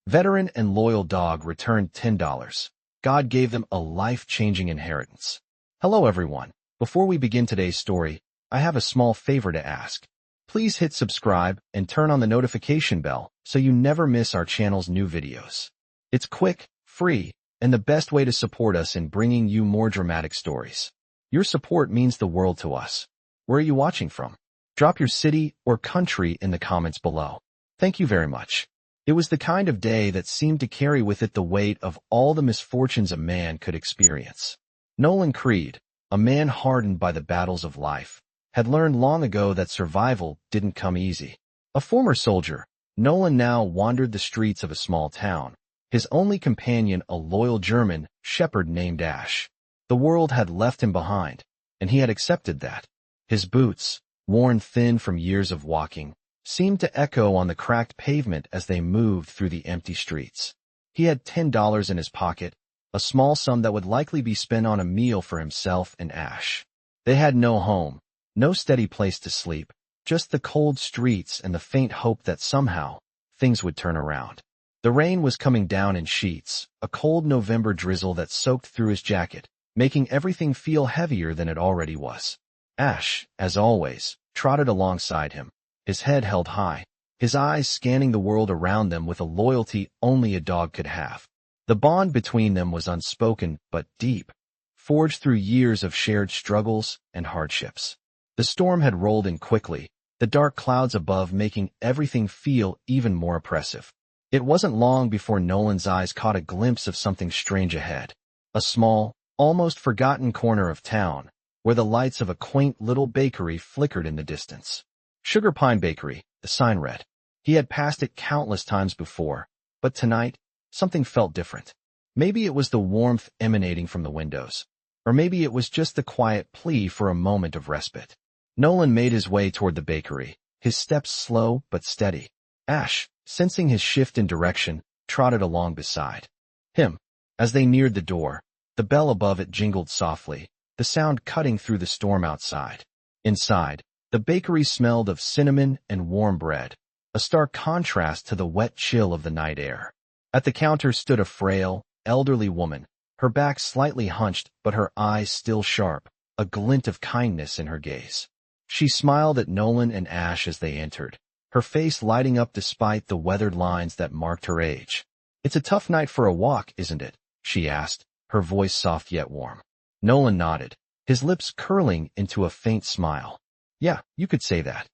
Veteran and loyal dog returned $10. God gave them a life-changing inheritance. Hello everyone. Before we begin today's story, I have a small favor to ask. Please hit subscribe and turn on the notification bell so you never miss our channel's new videos. It's quick, free, and the best way to support us in bringing you more dramatic stories. Your support means the world to us. Where are you watching from? Drop your city or country in the comments below. Thank you very much. It was the kind of day that seemed to carry with it the weight of all the misfortunes a man could experience. Nolan Creed, a man hardened by the battles of life, had learned long ago that survival didn't come easy. A former soldier, Nolan now wandered the streets of a small town, his only companion a loyal German shepherd named Ash. The world had left him behind, and he had accepted that. His boots, worn thin from years of walking, seemed to echo on the cracked pavement as they moved through the empty streets. He had $10 in his pocket, a small sum that would likely be spent on a meal for himself and Ash. They had no home, no steady place to sleep, just the cold streets and the faint hope that somehow things would turn around. The rain was coming down in sheets, a cold November drizzle that soaked through his jacket, making everything feel heavier than it already was. Ash, as always, trotted alongside him, his head held high, his eyes scanning the world around them with a loyalty only a dog could have. The bond between them was unspoken but deep, forged through years of shared struggles and hardships. The storm had rolled in quickly, the dark clouds above making everything feel even more oppressive. It wasn't long before Nolan's eyes caught a glimpse of something strange ahead. A small, almost forgotten corner of town, where the lights of a quaint little bakery flickered in the distance. Sugar Pine Bakery, the sign read. He had passed it countless times before, but tonight, something felt different. Maybe it was the warmth emanating from the windows, or maybe it was just the quiet plea for a moment of respite. Nolan made his way toward the bakery, his steps slow but steady. Ash, sensing his shift in direction, trotted along beside him. As they neared the door, the bell above it jingled softly, the sound cutting through the storm outside. Inside, the bakery smelled of cinnamon and warm bread, a stark contrast to the wet chill of the night air. At the counter stood a frail, elderly woman, her back slightly hunched but her eyes still sharp, a glint of kindness in her gaze. She smiled at Nolan and Ash as they entered, her face lighting up despite the weathered lines that marked her age. "It's a tough night for a walk, isn't it?" she asked, her voice soft yet warm. Nolan nodded, his lips curling into a faint smile. "Yeah, you could say that."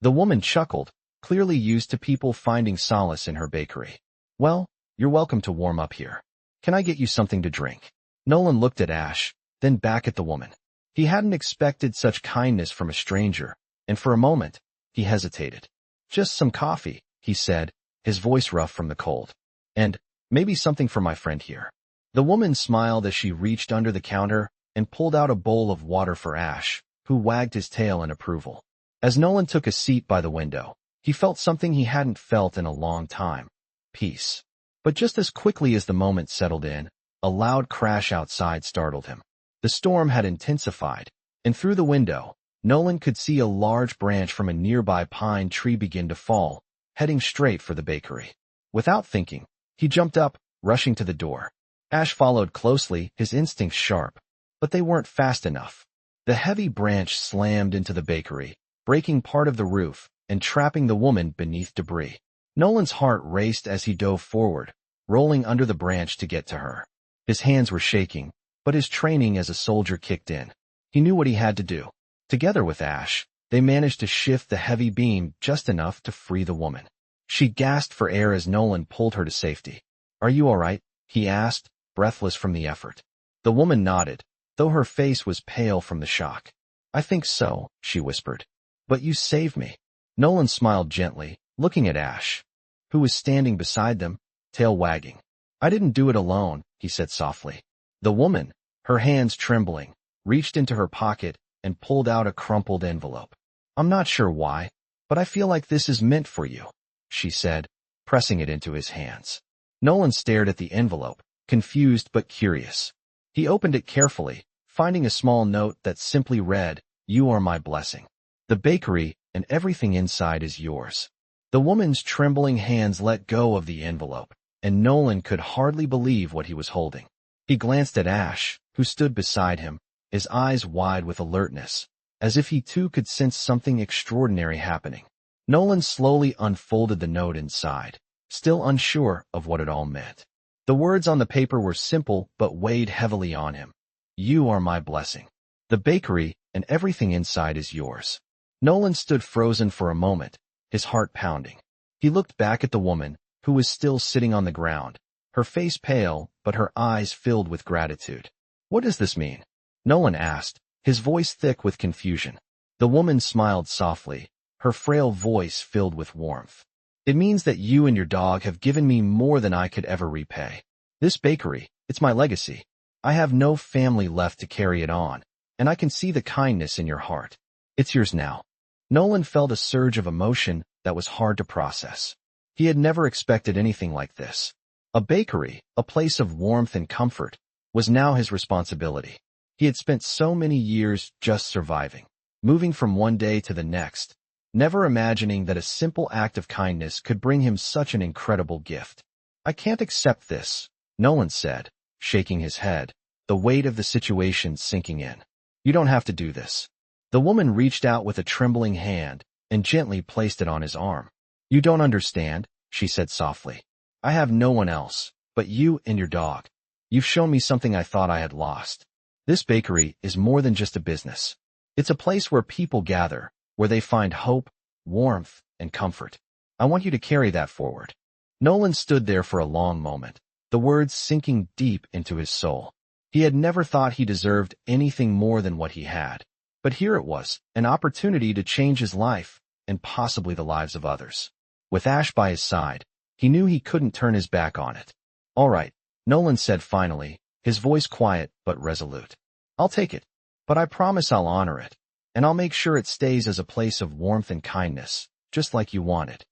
The woman chuckled, clearly used to people finding solace in her bakery. "Well, you're welcome to warm up here. Can I get you something to drink?" Nolan looked at Ash, then back at the woman. He hadn't expected such kindness from a stranger, and for a moment, he hesitated. "Just some coffee," he said, his voice rough from the cold. "And maybe something for my friend here." The woman smiled as she reached under the counter and pulled out a bowl of water for Ash, who wagged his tail in approval. As Nolan took a seat by the window, he felt something he hadn't felt in a long time: peace. But just as quickly as the moment settled in, a loud crash outside startled him. The storm had intensified, and through the window, Nolan could see a large branch from a nearby pine tree begin to fall, heading straight for the bakery. Without thinking, he jumped up, rushing to the door. Ash followed closely, his instincts sharp, but they weren't fast enough. The heavy branch slammed into the bakery, breaking part of the roof and trapping the woman beneath debris. Nolan's heart raced as he dove forward, rolling under the branch to get to her. His hands were shaking, but his training as a soldier kicked in. He knew what he had to do. Together with Ash, they managed to shift the heavy beam just enough to free the woman. She gasped for air as Nolan pulled her to safety. "Are you all right?" he asked, breathless from the effort. The woman nodded, though her face was pale from the shock. "I think so," she whispered. "But you saved me." Nolan smiled gently, looking at Ash, who was standing beside them, tail wagging. "I didn't do it alone," he said softly. The woman, her hands trembling, reached into her pocket and pulled out a crumpled envelope. "I'm not sure why, but I feel like this is meant for you," she said, pressing it into his hands. Nolan stared at the envelope, confused but curious. He opened it carefully, finding a small note that simply read, "You are my blessing. The bakery and everything inside is yours." The woman's trembling hands let go of the envelope, and Nolan could hardly believe what he was holding. He glanced at Ash, who stood beside him, his eyes wide with alertness, as if he too could sense something extraordinary happening. Nolan slowly unfolded the note inside, still unsure of what it all meant. The words on the paper were simple but weighed heavily on him. You are my blessing. The bakery and everything inside is yours. Nolan stood frozen for a moment, his heart pounding. He looked back at the woman, who was still sitting on the ground, her face pale but her eyes filled with gratitude. What does this mean? Nolan asked, his voice thick with confusion. The woman smiled softly, her frail voice filled with warmth. It means that you and your dog have given me more than I could ever repay. This bakery, it's my legacy. I have no family left to carry it on, and I can see the kindness in your heart. It's yours now. Nolan felt a surge of emotion that was hard to process. He had never expected anything like this. A bakery, a place of warmth and comfort, was now his responsibility. He had spent so many years just surviving, moving from one day to the next, never imagining that a simple act of kindness could bring him such an incredible gift. I can't accept this, Nolan said, shaking his head, the weight of the situation sinking in. You don't have to do this. The woman reached out with a trembling hand and gently placed it on his arm. You don't understand, she said softly. I have no one else, but you and your dog. You've shown me something I thought I had lost. This bakery is more than just a business. It's a place where people gather, where they find hope, warmth, and comfort. I want you to carry that forward. Nolan stood there for a long moment, the words sinking deep into his soul. He had never thought he deserved anything more than what he had. But here it was, an opportunity to change his life, and possibly the lives of others. With Ash by his side, he knew he couldn't turn his back on it. All right, Nolan said finally, his voice quiet but resolute. I'll take it, but I promise I'll honor it, and I'll make sure it stays as a place of warmth and kindness, just like you want it.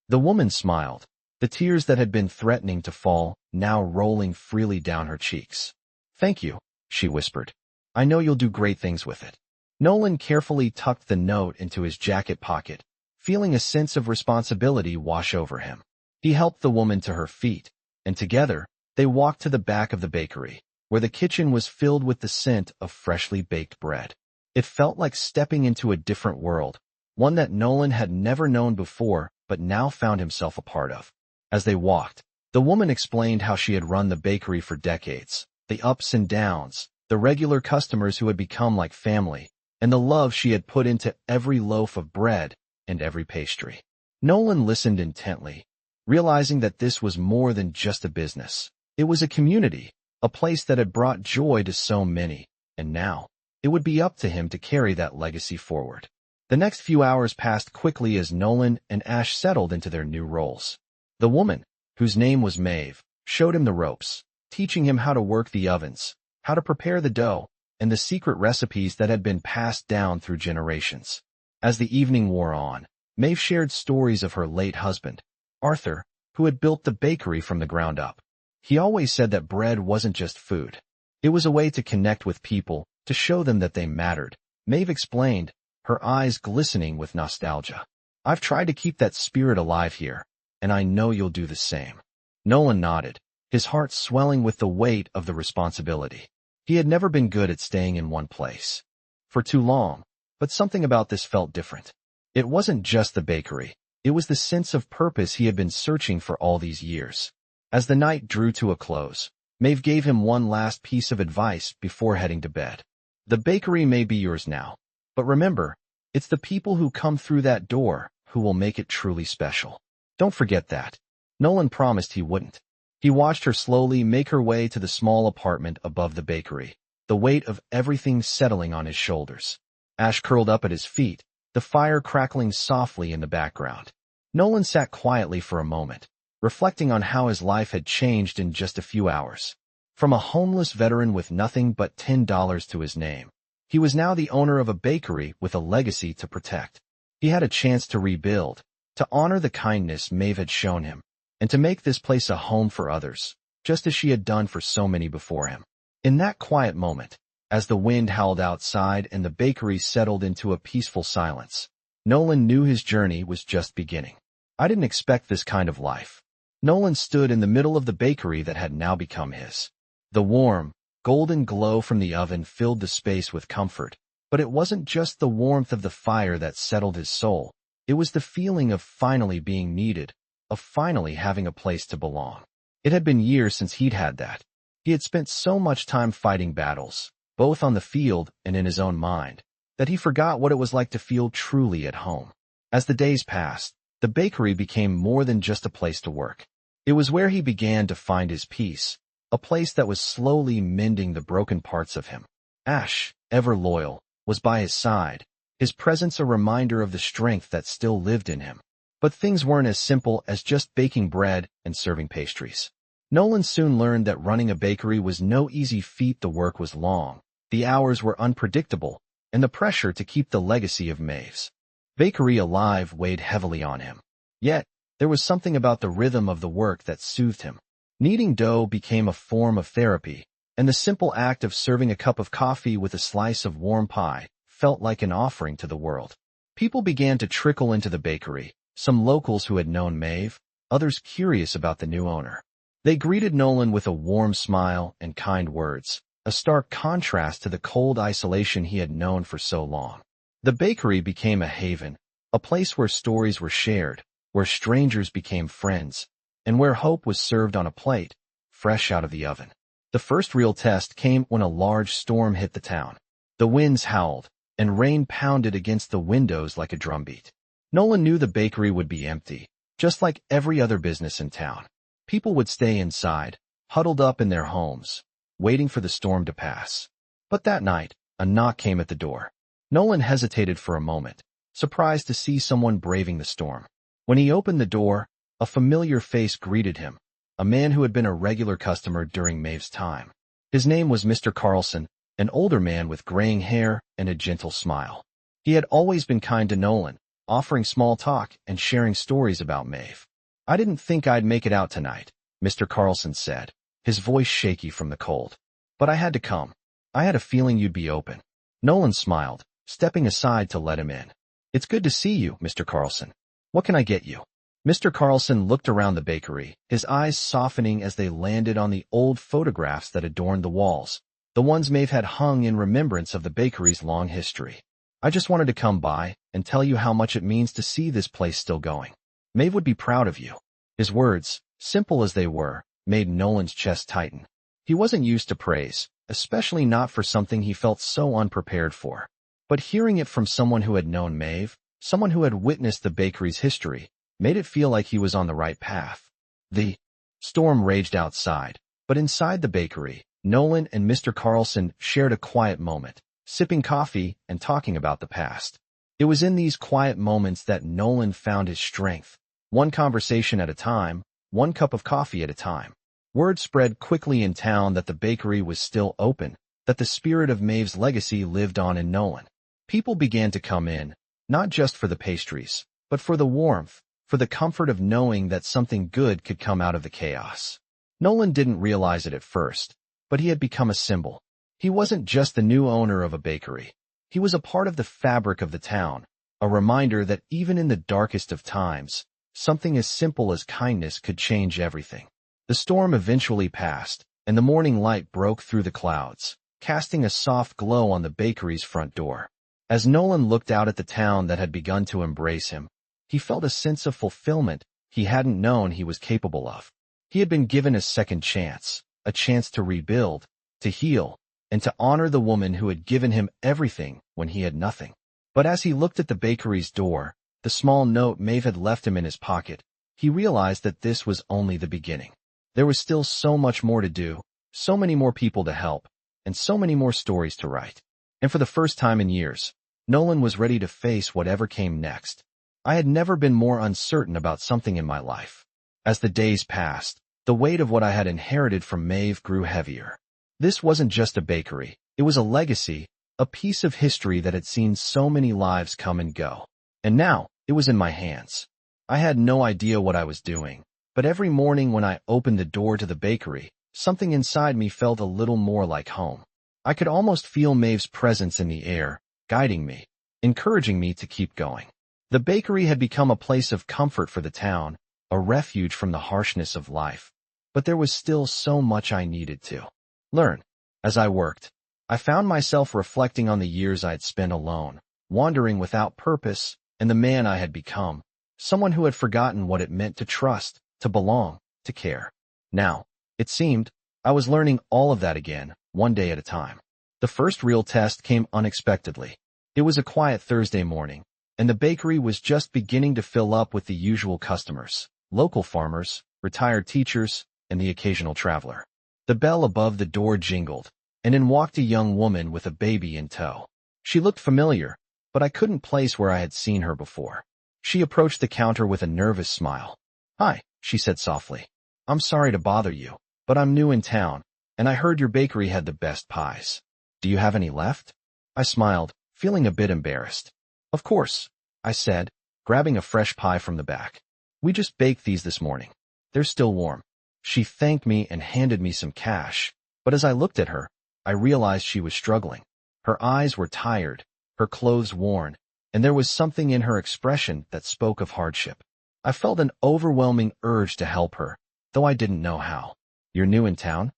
The woman smiled, the tears that had been threatening to fall now rolling freely down her cheeks. Thank you, she whispered. I know you'll do great things with it. Nolan carefully tucked the note into his jacket pocket, feeling a sense of responsibility wash over him. He helped the woman to her feet, and together, they walked to the back of the bakery, where the kitchen was filled with the scent of freshly baked bread. It felt like stepping into a different world, one that Nolan had never known before but now found himself a part of. As they walked, the woman explained how she had run the bakery for decades, the ups and downs, the regular customers who had become like family, and the love she had put into every loaf of bread and every pastry. Nolan listened intently, realizing that this was more than just a business. It was a community, a place that had brought joy to so many, and now, it would be up to him to carry that legacy forward. The next few hours passed quickly as Nolan and Ash settled into their new roles. The woman, whose name was Maeve, showed him the ropes, teaching him how to work the ovens, how to prepare the dough, and the secret recipes that had been passed down through generations. As the evening wore on, Maeve shared stories of her late husband, Arthur, who had built the bakery from the ground up. He always said that bread wasn't just food. It was a way to connect with people, to show them that they mattered. Maeve explained, her eyes glistening with nostalgia. I've tried to keep that spirit alive here, and I know you'll do the same. Nolan nodded, his heart swelling with the weight of the responsibility. He had never been good at staying in one place for too long, but something about this felt different. It wasn't just the bakery. It was the sense of purpose he had been searching for all these years. As the night drew to a close, Maeve gave him one last piece of advice before heading to bed. The bakery may be yours now, but remember, it's the people who come through that door who will make it truly special. Don't forget that. Nolan promised he wouldn't. He watched her slowly make her way to the small apartment above the bakery, the weight of everything settling on his shoulders. Ash curled up at his feet, the fire crackling softly in the background. Nolan sat quietly for a moment, reflecting on how his life had changed in just a few hours. From a homeless veteran with nothing but $10 to his name, he was now the owner of a bakery with a legacy to protect. He had a chance to rebuild, to honor the kindness Maeve had shown him, and to make this place a home for others, just as she had done for so many before him. In that quiet moment, as the wind howled outside and the bakery settled into a peaceful silence, Nolan knew his journey was just beginning. I didn't expect this kind of life. Nolan stood in the middle of the bakery that had now become his. The warm, golden glow from the oven filled the space with comfort, but it wasn't just the warmth of the fire that settled his soul. It was the feeling of finally being needed, of finally having a place to belong. It had been years since he'd had that. He had spent so much time fighting battles, both on the field and in his own mind, that he forgot what it was like to feel truly at home. As the days passed, the bakery became more than just a place to work. It was where he began to find his peace, a place that was slowly mending the broken parts of him. Ash, ever loyal, was by his side, his presence a reminder of the strength that still lived in him. But things weren't as simple as just baking bread and serving pastries. Nolan soon learned that running a bakery was no easy feat. The work was long, the hours were unpredictable, and the pressure to keep the legacy of Maeve's bakery alive weighed heavily on him. Yet, there was something about the rhythm of the work that soothed him. Kneading dough became a form of therapy, and the simple act of serving a cup of coffee with a slice of warm pie felt like an offering to the world. People began to trickle into the bakery, some locals who had known Maeve, others curious about the new owner. They greeted Nolan with a warm smile and kind words, a stark contrast to the cold isolation he had known for so long. The bakery became a haven, a place where stories were shared, where strangers became friends, and where hope was served on a plate, fresh out of the oven. The first real test came when a large storm hit the town. The winds howled, and rain pounded against the windows like a drumbeat. Nolan knew the bakery would be empty, just like every other business in town. People would stay inside, huddled up in their homes, waiting for the storm to pass. But that night, a knock came at the door. Nolan hesitated for a moment, surprised to see someone braving the storm. When he opened the door, a familiar face greeted him, a man who had been a regular customer during Maeve's time. His name was Mr. Carlson, an older man with graying hair and a gentle smile. He had always been kind to Nolan, offering small talk and sharing stories about Maeve. "I didn't think I'd make it out tonight," Mr. Carlson said, his voice shaky from the cold. "But I had to come. I had a feeling you'd be open." Nolan smiled, stepping aside to let him in. "It's good to see you, Mr. Carlson. What can I get you?" Mr. Carlson looked around the bakery, his eyes softening as they landed on the old photographs that adorned the walls, the ones Maeve had hung in remembrance of the bakery's long history. "I just wanted to come by and tell you how much it means to see this place still going. Maeve would be proud of you." His words, simple as they were, made Nolan's chest tighten. He wasn't used to praise, especially not for something he felt so unprepared for. But hearing it from someone who had known Maeve, someone who had witnessed the bakery's history, made it feel like he was on the right path. The storm raged outside, but inside the bakery, Nolan and Mr. Carlson shared a quiet moment, sipping coffee and talking about the past. It was in these quiet moments that Nolan found his strength, one conversation at a time, one cup of coffee at a time. Word spread quickly in town that the bakery was still open, that the spirit of Maeve's legacy lived on in Nolan. People began to come in, not just for the pastries, but for the warmth, for the comfort of knowing that something good could come out of the chaos. Nolan didn't realize it at first, but he had become a symbol. He wasn't just the new owner of a bakery. He was a part of the fabric of the town, a reminder that even in the darkest of times, something as simple as kindness could change everything. The storm eventually passed, and the morning light broke through the clouds, casting a soft glow on the bakery's front door. As Nolan looked out at the town that had begun to embrace him, he felt a sense of fulfillment he hadn't known he was capable of. He had been given a second chance, a chance to rebuild, to heal, and to honor the woman who had given him everything when he had nothing. But as he looked at the bakery's door, the small note Maeve had left him in his pocket, he realized that this was only the beginning. There was still so much more to do, so many more people to help, and so many more stories to write. And for the first time in years, Nolan was ready to face whatever came next. "I had never been more uncertain about something in my life." As the days passed, the weight of what I had inherited from Maeve grew heavier. This wasn't just a bakery, it was a legacy, a piece of history that had seen so many lives come and go. And now, it was in my hands. I had no idea what I was doing, but every morning when I opened the door to the bakery, something inside me felt a little more like home. I could almost feel Maeve's presence in the air, guiding me, encouraging me to keep going. The bakery had become a place of comfort for the town, a refuge from the harshness of life. But there was still so much I needed to learn. As I worked, I found myself reflecting on the years I had spent alone, wandering without purpose, and the man I had become, someone who had forgotten what it meant to trust, to belong, to care. Now, it seemed, I was learning all of that again, one day at a time. The first real test came unexpectedly. It was a quiet Thursday morning, and the bakery was just beginning to fill up with the usual customers, local farmers, retired teachers, and the occasional traveler. The bell above the door jingled, and in walked a young woman with a baby in tow. She looked familiar, but I couldn't place where I had seen her before. She approached the counter with a nervous smile. "Hi," she said softly. "I'm sorry to bother you, but I'm new in town, and I heard your bakery had the best pies. Do you have any left?" I smiled, feeling a bit embarrassed. "Of course," I said, grabbing a fresh pie from the back. "We just baked these this morning. They're still warm." She thanked me and handed me some cash, but as I looked at her, I realized she was struggling. Her eyes were tired, her clothes worn, and there was something in her expression that spoke of hardship. I felt an overwhelming urge to help her, though I didn't know how. "You're new in town?"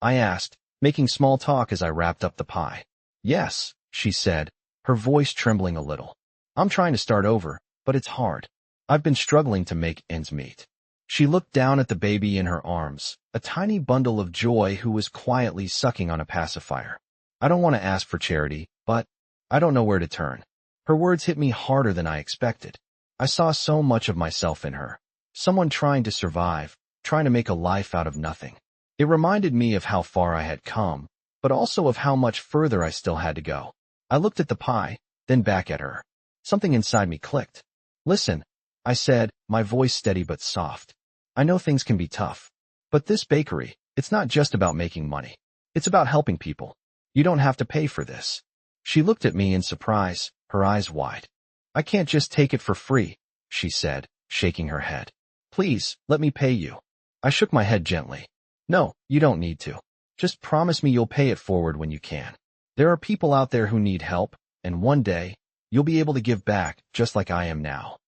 I asked, making small talk as I wrapped up the pie. "Yes," she said, her voice trembling a little. "I'm trying to start over, but it's hard. I've been struggling to make ends meet." She looked down at the baby in her arms, a tiny bundle of joy who was quietly sucking on a pacifier. "I don't want to ask for charity, but I don't know where to turn." Her words hit me harder than I expected. I saw so much of myself in her. Someone trying to survive, trying to make a life out of nothing. It reminded me of how far I had come, but also of how much further I still had to go. I looked at the pie, then back at her. Something inside me clicked. "Listen," I said, my voice steady but soft. "I know things can be tough, but this bakery, it's not just about making money. It's about helping people. You don't have to pay for this." She looked at me in surprise, her eyes wide. "I can't just take it for free," she said, shaking her head. "Please, let me pay you." I shook my head gently. "No, you don't need to. Just promise me you'll pay it forward when you can. There are people out there who need help, and one day, you'll be able to give back just like I am now."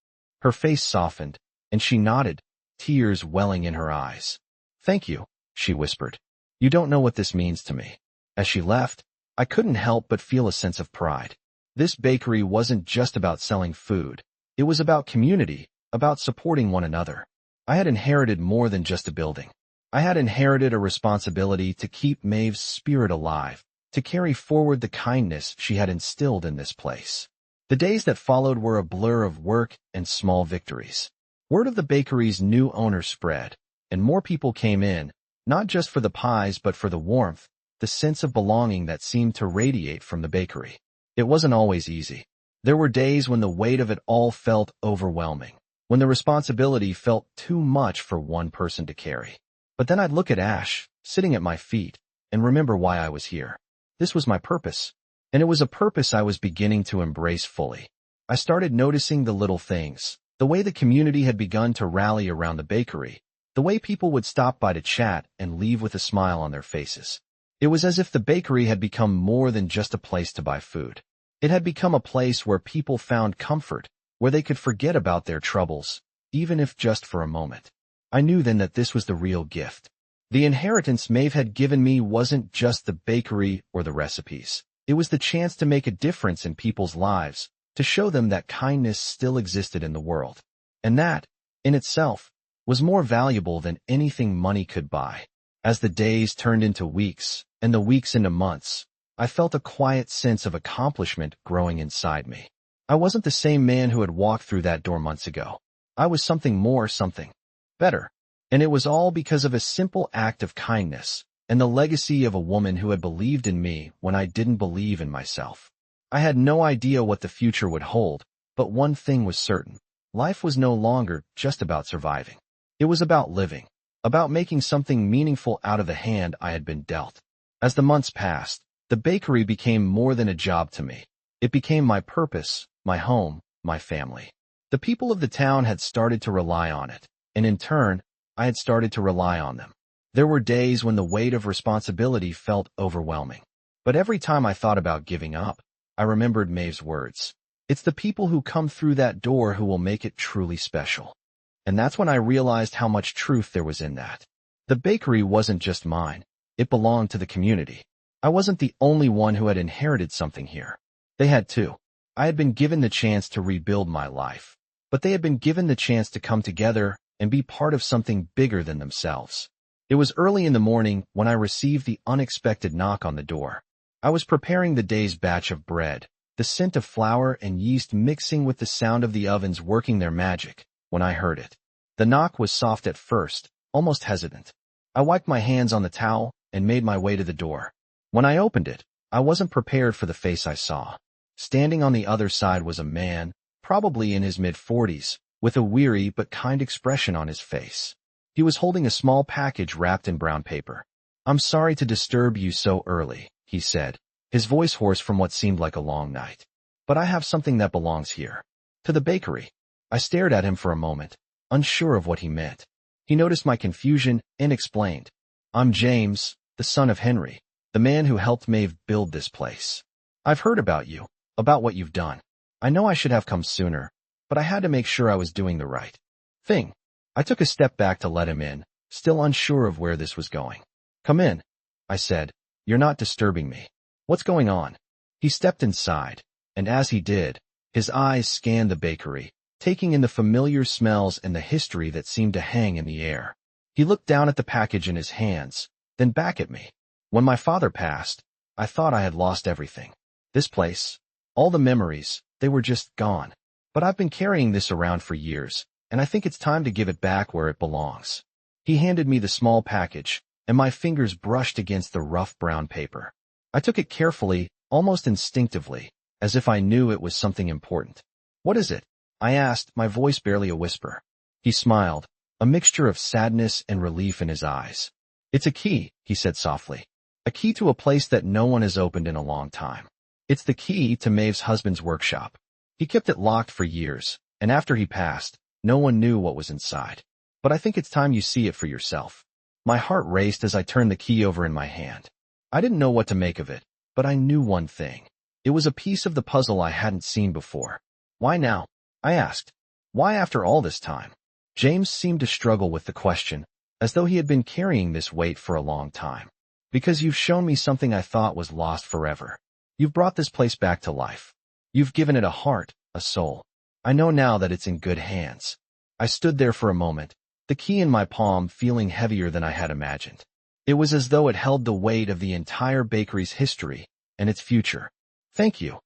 Her face softened, and she nodded, tears welling in her eyes. "Thank you," she whispered. "You don't know what this means to me." As she left, I couldn't help but feel a sense of pride. This bakery wasn't just about selling food. It was about community, about supporting one another. I had inherited more than just a building. I had inherited a responsibility to keep Maeve's spirit alive, to carry forward the kindness she had instilled in this place. The days that followed were a blur of work and small victories. Word of the bakery's new owner spread, and more people came in, not just for the pies but for the warmth, the sense of belonging that seemed to radiate from the bakery. It wasn't always easy. There were days when the weight of it all felt overwhelming, when the responsibility felt too much for one person to carry. But then I'd look at Ash, sitting at my feet, and remember why I was here. This was my purpose, and it was a purpose I was beginning to embrace fully. I started noticing the little things, the way the community had begun to rally around the bakery, the way people would stop by to chat and leave with a smile on their faces. It was as if the bakery had become more than just a place to buy food. It had become a place where people found comfort, where they could forget about their troubles, even if just for a moment. I knew then that this was the real gift. The inheritance Maeve had given me wasn't just the bakery or the recipes. It was the chance to make a difference in people's lives, to show them that kindness still existed in the world. And that, in itself, was more valuable than anything money could buy. As the days turned into weeks, and the weeks into months, I felt a quiet sense of accomplishment growing inside me. I wasn't the same man who had walked through that door months ago. I was something more, something better. And it was all because of a simple act of kindness, and the legacy of a woman who had believed in me when I didn't believe in myself. I had no idea what the future would hold, but one thing was certain. Life was no longer just about surviving. It was about living, about making something meaningful out of the hand I had been dealt. As the months passed, the bakery became more than a job to me. It became my purpose, my home, my family. The people of the town had started to rely on it, and in turn, I had started to rely on them. There were days when the weight of responsibility felt overwhelming. But every time I thought about giving up, I remembered Maeve's words. It's the people who come through that door who will make it truly special. and that's when I realized how much truth there was in that. The bakery wasn't just mine. It belonged to the community. I wasn't the only one who had inherited something here. They had too. I had been given the chance to rebuild my life, but they had been given the chance to come together and be part of something bigger than themselves. It was early in the morning when I received the unexpected knock on the door. I was preparing the day's batch of bread, the scent of flour and yeast mixing with the sound of the ovens working their magic, when I heard it. The knock was soft at first, almost hesitant. I wiped my hands on the towel and made my way to the door. When I opened it, I wasn't prepared for the face I saw. Standing on the other side was a man, probably in his mid-40s, with a weary but kind expression on his face. He was holding a small package wrapped in brown paper. "I'm sorry to disturb you so early," he said, his voice hoarse from what seemed like a long night. "But I have something that belongs here. To the bakery." I stared at him for a moment, unsure of what he meant. He noticed my confusion and explained. "I'm James, the son of Henry, the man who helped Maeve build this place. I've heard about you, about what you've done. I know I should have come sooner, but I had to make sure I was doing the right thing." I took a step back to let him in, still unsure of where this was going. "Come in," I said. "You're not disturbing me. What's going on?" He stepped inside, and as he did, his eyes scanned the bakery, taking in the familiar smells and the history that seemed to hang in the air. He looked down at the package in his hands, then back at me. "When my father passed, I thought I had lost everything. This place, all the memories, they were just gone. But I've been carrying this around for years, and I think it's time to give it back where it belongs." He handed me the small package, and my fingers brushed against the rough brown paper. I took it carefully, almost instinctively, as if I knew it was something important. "What is it?" I asked, my voice barely a whisper. He smiled, a mixture of sadness and relief in his eyes. "It's a key," he said softly. "A key to a place that no one has opened in a long time. It's the key to Maeve's husband's workshop. He kept it locked for years, and after he passed, no one knew what was inside. But I think it's time you see it for yourself." My heart raced as I turned the key over in my hand. I didn't know what to make of it, but I knew one thing. It was a piece of the puzzle I hadn't seen before. "Why now?" I asked. "Why after all this time?" James seemed to struggle with the question, as though he had been carrying this weight for a long time. "Because you've shown me something I thought was lost forever. You've brought this place back to life. You've given it a heart, a soul. I know now that it's in good hands." I stood there for a moment, the key in my palm feeling heavier than I had imagined. It was as though it held the weight of the entire bakery's history and its future. "Thank you,"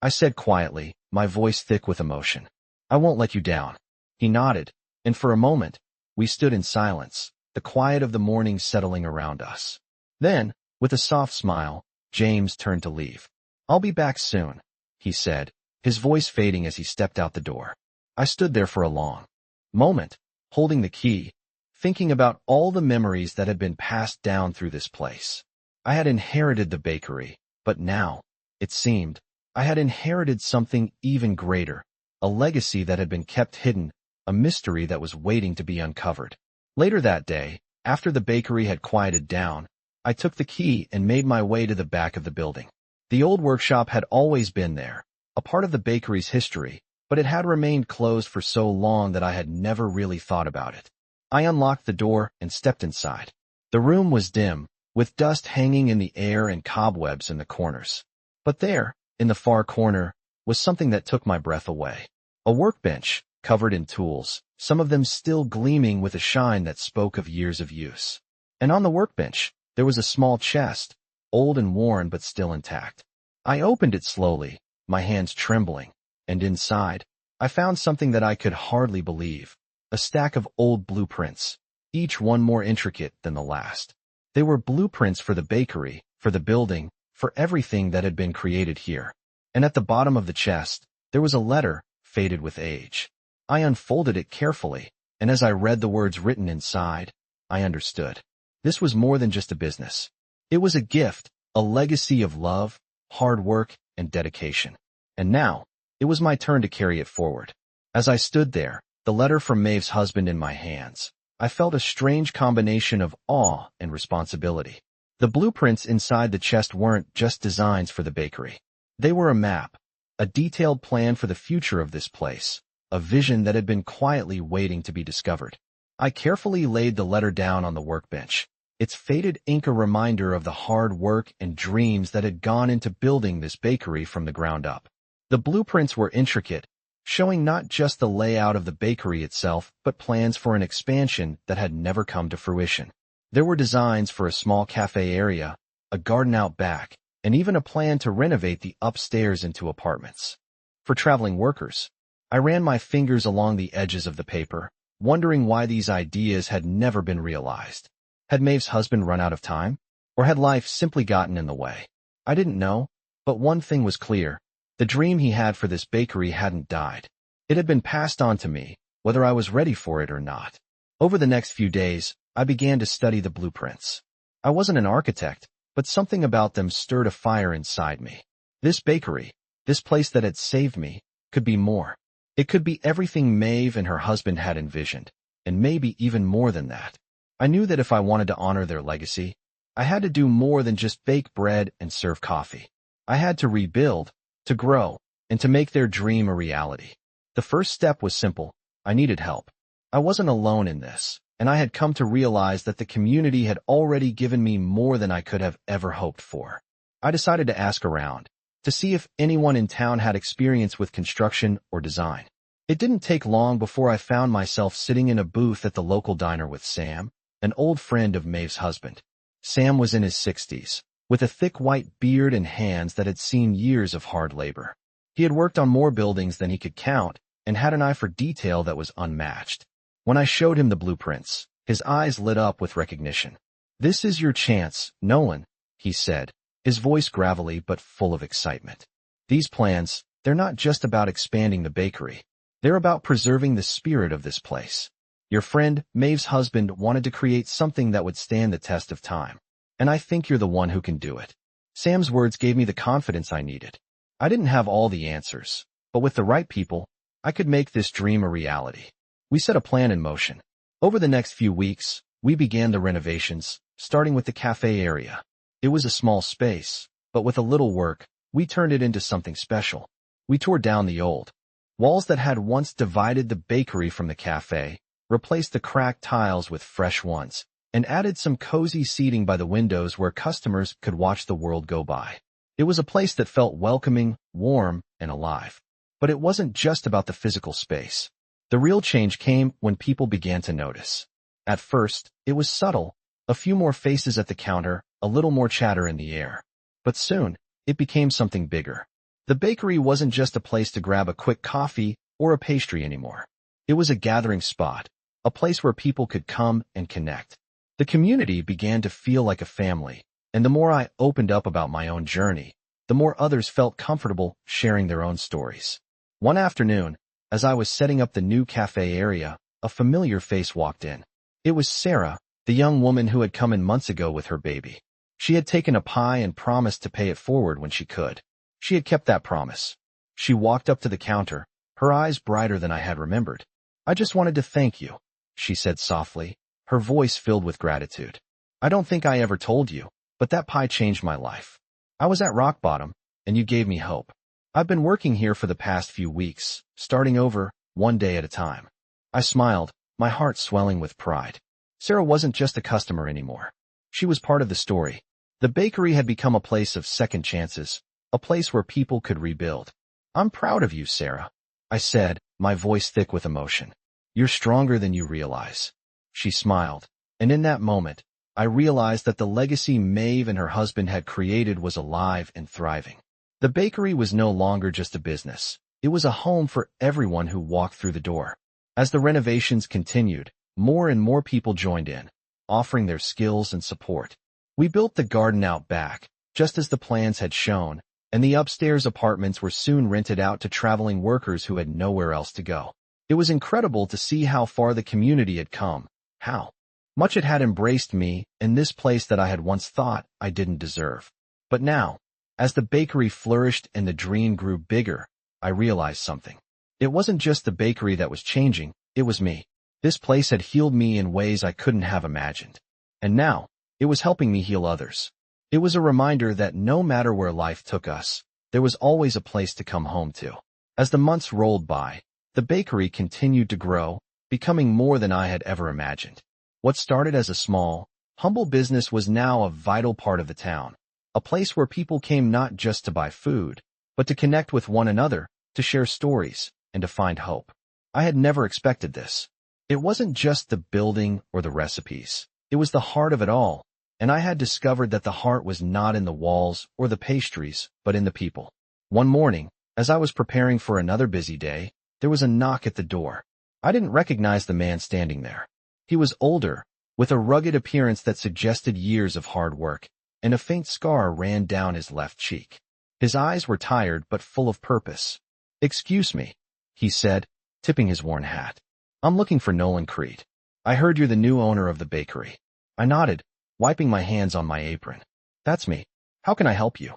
I said quietly, my voice thick with emotion. "I won't let you down." He nodded, and for a moment, we stood in silence, the quiet of the morning settling around us. Then, with a soft smile, James turned to leave. "I'll be back soon," he said, his voice fading as he stepped out the door. I stood there for a long moment, holding the key, thinking about all the memories that had been passed down through this place. I had inherited the bakery, but now, it seemed, I had inherited something even greater, a legacy that had been kept hidden, a mystery that was waiting to be uncovered. Later that day, after the bakery had quieted down, I took the key and made my way to the back of the building. The old workshop had always been there, a part of the bakery's history, but it had remained closed for so long that I had never really thought about it. I unlocked the door and stepped inside. The room was dim, with dust hanging in the air and cobwebs in the corners. But there, in the far corner, was something that took my breath away. A workbench, covered in tools, some of them still gleaming with a shine that spoke of years of use. And on the workbench, there was a small chest, old and worn but still intact. I opened it slowly, my hands trembling, and inside, I found something that I could hardly believe. A stack of old blueprints, each one more intricate than the last. They were blueprints for the bakery, for the building, for everything that had been created here. And at the bottom of the chest, there was a letter, faded with age. I unfolded it carefully, and as I read the words written inside, I understood. This was more than just a business. It was a gift, a legacy of love, hard work, and dedication. And now, it was my turn to carry it forward. As I stood there, the letter from Maeve's husband in my hands, I felt a strange combination of awe and responsibility. The blueprints inside the chest weren't just designs for the bakery. They were a map, a detailed plan for the future of this place, a vision that had been quietly waiting to be discovered. I carefully laid the letter down on the workbench, its faded ink a reminder of the hard work and dreams that had gone into building this bakery from the ground up. The blueprints were intricate, showing not just the layout of the bakery itself, but plans for an expansion that had never come to fruition. There were designs for a small cafe area, a garden out back, and even a plan to renovate the upstairs into apartments. For traveling workers, I ran my fingers along the edges of the paper, wondering why these ideas had never been realized. Had Maeve's husband run out of time? Or had life simply gotten in the way? I didn't know, but one thing was clear. The dream he had for this bakery hadn't died. It had been passed on to me, whether I was ready for it or not. Over the next few days, I began to study the blueprints. I wasn't an architect, but something about them stirred a fire inside me. This bakery, this place that had saved me, could be more. It could be everything Maeve and her husband had envisioned, and maybe even more than that. I knew that if I wanted to honor their legacy, I had to do more than just bake bread and serve coffee. I had to rebuild, to grow, and to make their dream a reality. The first step was simple. I needed help. I wasn't alone in this, and I had come to realize that the community had already given me more than I could have ever hoped for. I decided to ask around, to see if anyone in town had experience with construction or design. It didn't take long before I found myself sitting in a booth at the local diner with Sam, an old friend of Maeve's husband. Sam was in his 60s, with a thick white beard and hands that had seen years of hard labor. He had worked on more buildings than he could count and had an eye for detail that was unmatched. When I showed him the blueprints, his eyes lit up with recognition. "This is your chance, Nolan," he said, his voice gravelly but full of excitement. "These plans, they're not just about expanding the bakery. They're about preserving the spirit of this place. Your friend, Maeve's husband, wanted to create something that would stand the test of time. And I think you're the one who can do it." Sam's words gave me the confidence I needed. I didn't have all the answers, but with the right people, I could make this dream a reality. We set a plan in motion. Over the next few weeks, we began the renovations, starting with the cafe area. It was a small space, but with a little work, we turned it into something special. We tore down the old walls that had once divided the bakery from the cafe, replaced the cracked tiles with fresh ones, and added some cozy seating by the windows where customers could watch the world go by. It was a place that felt welcoming, warm, and alive. But it wasn't just about the physical space. The real change came when people began to notice. At first, it was subtle, a few more faces at the counter, a little more chatter in the air. But soon, it became something bigger. The bakery wasn't just a place to grab a quick coffee or a pastry anymore. It was a gathering spot, a place where people could come and connect. The community began to feel like a family, and the more I opened up about my own journey, the more others felt comfortable sharing their own stories. One afternoon, as I was setting up the new cafe area, a familiar face walked in. It was Sarah, the young woman who had come in months ago with her baby. She had taken a pie and promised to pay it forward when she could. She had kept that promise. She walked up to the counter, her eyes brighter than I had remembered. "I just wanted to thank you," she said softly, her voice filled with gratitude. "I don't think I ever told you, but that pie changed my life. I was at rock bottom, and you gave me hope. I've been working here for the past few weeks, starting over, one day at a time." I smiled, my heart swelling with pride. Sarah wasn't just a customer anymore. She was part of the story. The bakery had become a place of second chances, a place where people could rebuild. "I'm proud of you, Sarah," I said, my voice thick with emotion. "You're stronger than you realize." She smiled, and in that moment, I realized that the legacy Maeve and her husband had created was alive and thriving. The bakery was no longer just a business. It was a home for everyone who walked through the door. As the renovations continued, more and more people joined in, offering their skills and support. We built the garden out back, just as the plans had shown, and the upstairs apartments were soon rented out to traveling workers who had nowhere else to go. It was incredible to see how far the community had come, how much it had embraced me and this place that I had once thought I didn't deserve. But now, as the bakery flourished and the dream grew bigger, I realized something. It wasn't just the bakery that was changing, it was me. This place had healed me in ways I couldn't have imagined. And now, it was helping me heal others. It was a reminder that no matter where life took us, there was always a place to come home to. As the months rolled by, The bakery continued to grow, becoming more than I had ever imagined. What started as a small, humble business was now a vital part of the town, a place where people came not just to buy food, but to connect with one another, to share stories, and to find hope. I had never expected this. It wasn't just the building or the recipes. It was the heart of it all, and I had discovered that the heart was not in the walls or the pastries, but in the people. One morning, as I was preparing for another busy day, there was a knock at the door. I didn't recognize the man standing there. He was older, with a rugged appearance that suggested years of hard work, and a faint scar ran down his left cheek. His eyes were tired but full of purpose. "Excuse me," he said, tipping his worn hat. "I'm looking for Nolan Creed. I heard you're the new owner of the bakery." I nodded, wiping my hands on my apron. "That's me. How can I help you?"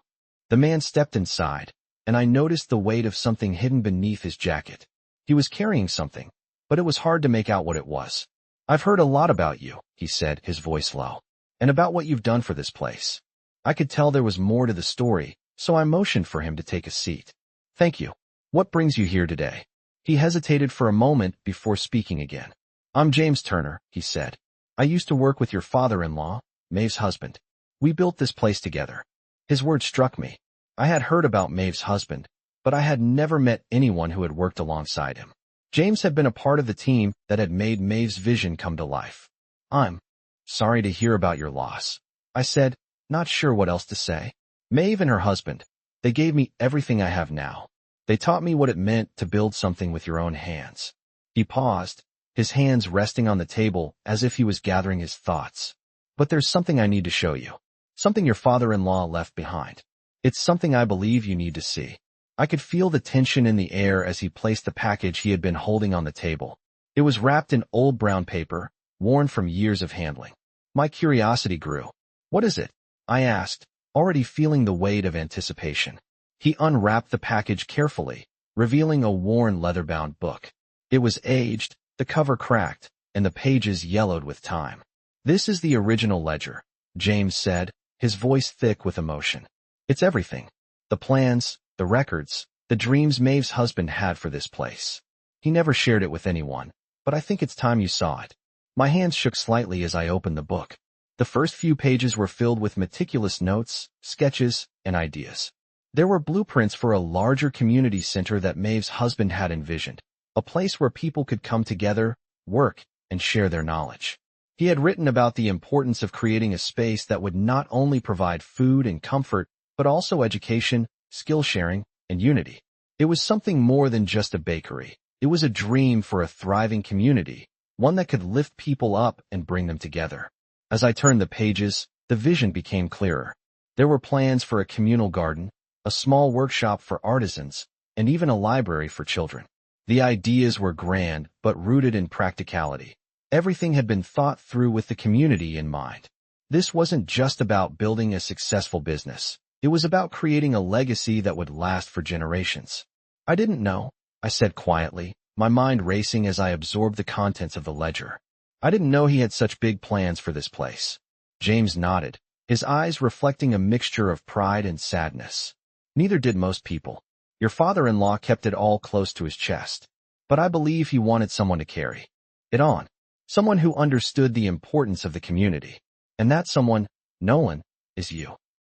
The man stepped inside, and I noticed the weight of something hidden beneath his jacket. He was carrying something, but it was hard to make out what it was. "I've heard a lot about you," he said, his voice low, "and about what you've done for this place." I could tell there was more to the story, so I motioned for him to take a seat. "Thank you. What brings you here today?" He hesitated for a moment before speaking again. "I'm James Turner," he said. "I used to work with your father-in-law, Maeve's husband. We built this place together." His words struck me. I had heard about Maeve's husband, but I had never met anyone who had worked alongside him. James had been a part of the team that had made Maeve's vision come to life. "I'm sorry to hear about your loss," I said, not sure what else to say. "Maeve and her husband, they gave me everything I have now. They taught me what it meant to build something with your own hands." He paused, his hands resting on the table as if he was gathering his thoughts. "But there's something I need to show you. Something your father-in-law left behind. It's something I believe you need to see." I could feel the tension in the air as he placed the package he had been holding on the table. It was wrapped in old brown paper, worn from years of handling. My curiosity grew. "What is it?" I asked, already feeling the weight of anticipation. He unwrapped the package carefully, revealing a worn leather-bound book. It was aged, the cover cracked, and the pages yellowed with time. "This is the original ledger," James said, his voice thick with emotion. "It's everything. The plans, the records, the dreams Maeve's husband had for this place. He never shared it with anyone, but I think it's time you saw it." My hands shook slightly as I opened the book. The first few pages were filled with meticulous notes, sketches, and ideas. There were blueprints for a larger community center that Maeve's husband had envisioned, a place where people could come together, work, and share their knowledge. He had written about the importance of creating a space that would not only provide food and comfort, but also education, skill sharing, and unity. It was something more than just a bakery. It was a dream for a thriving community, one that could lift people up and bring them together. As I turned the pages, the vision became clearer. There were plans for a communal garden, a small workshop for artisans, and even a library for children. The ideas were grand, but rooted in practicality. Everything had been thought through with the community in mind. This wasn't just about building a successful business. It was about creating a legacy that would last for generations. "I didn't know," I said quietly, my mind racing as I absorbed the contents of the ledger. "I didn't know he had such big plans for this place." James nodded, his eyes reflecting a mixture of pride and sadness. "Neither did most people. Your father-in-law kept it all close to his chest. But I believe he wanted someone to carry it on. Someone who understood the importance of the community. And that someone, Nolan, is you."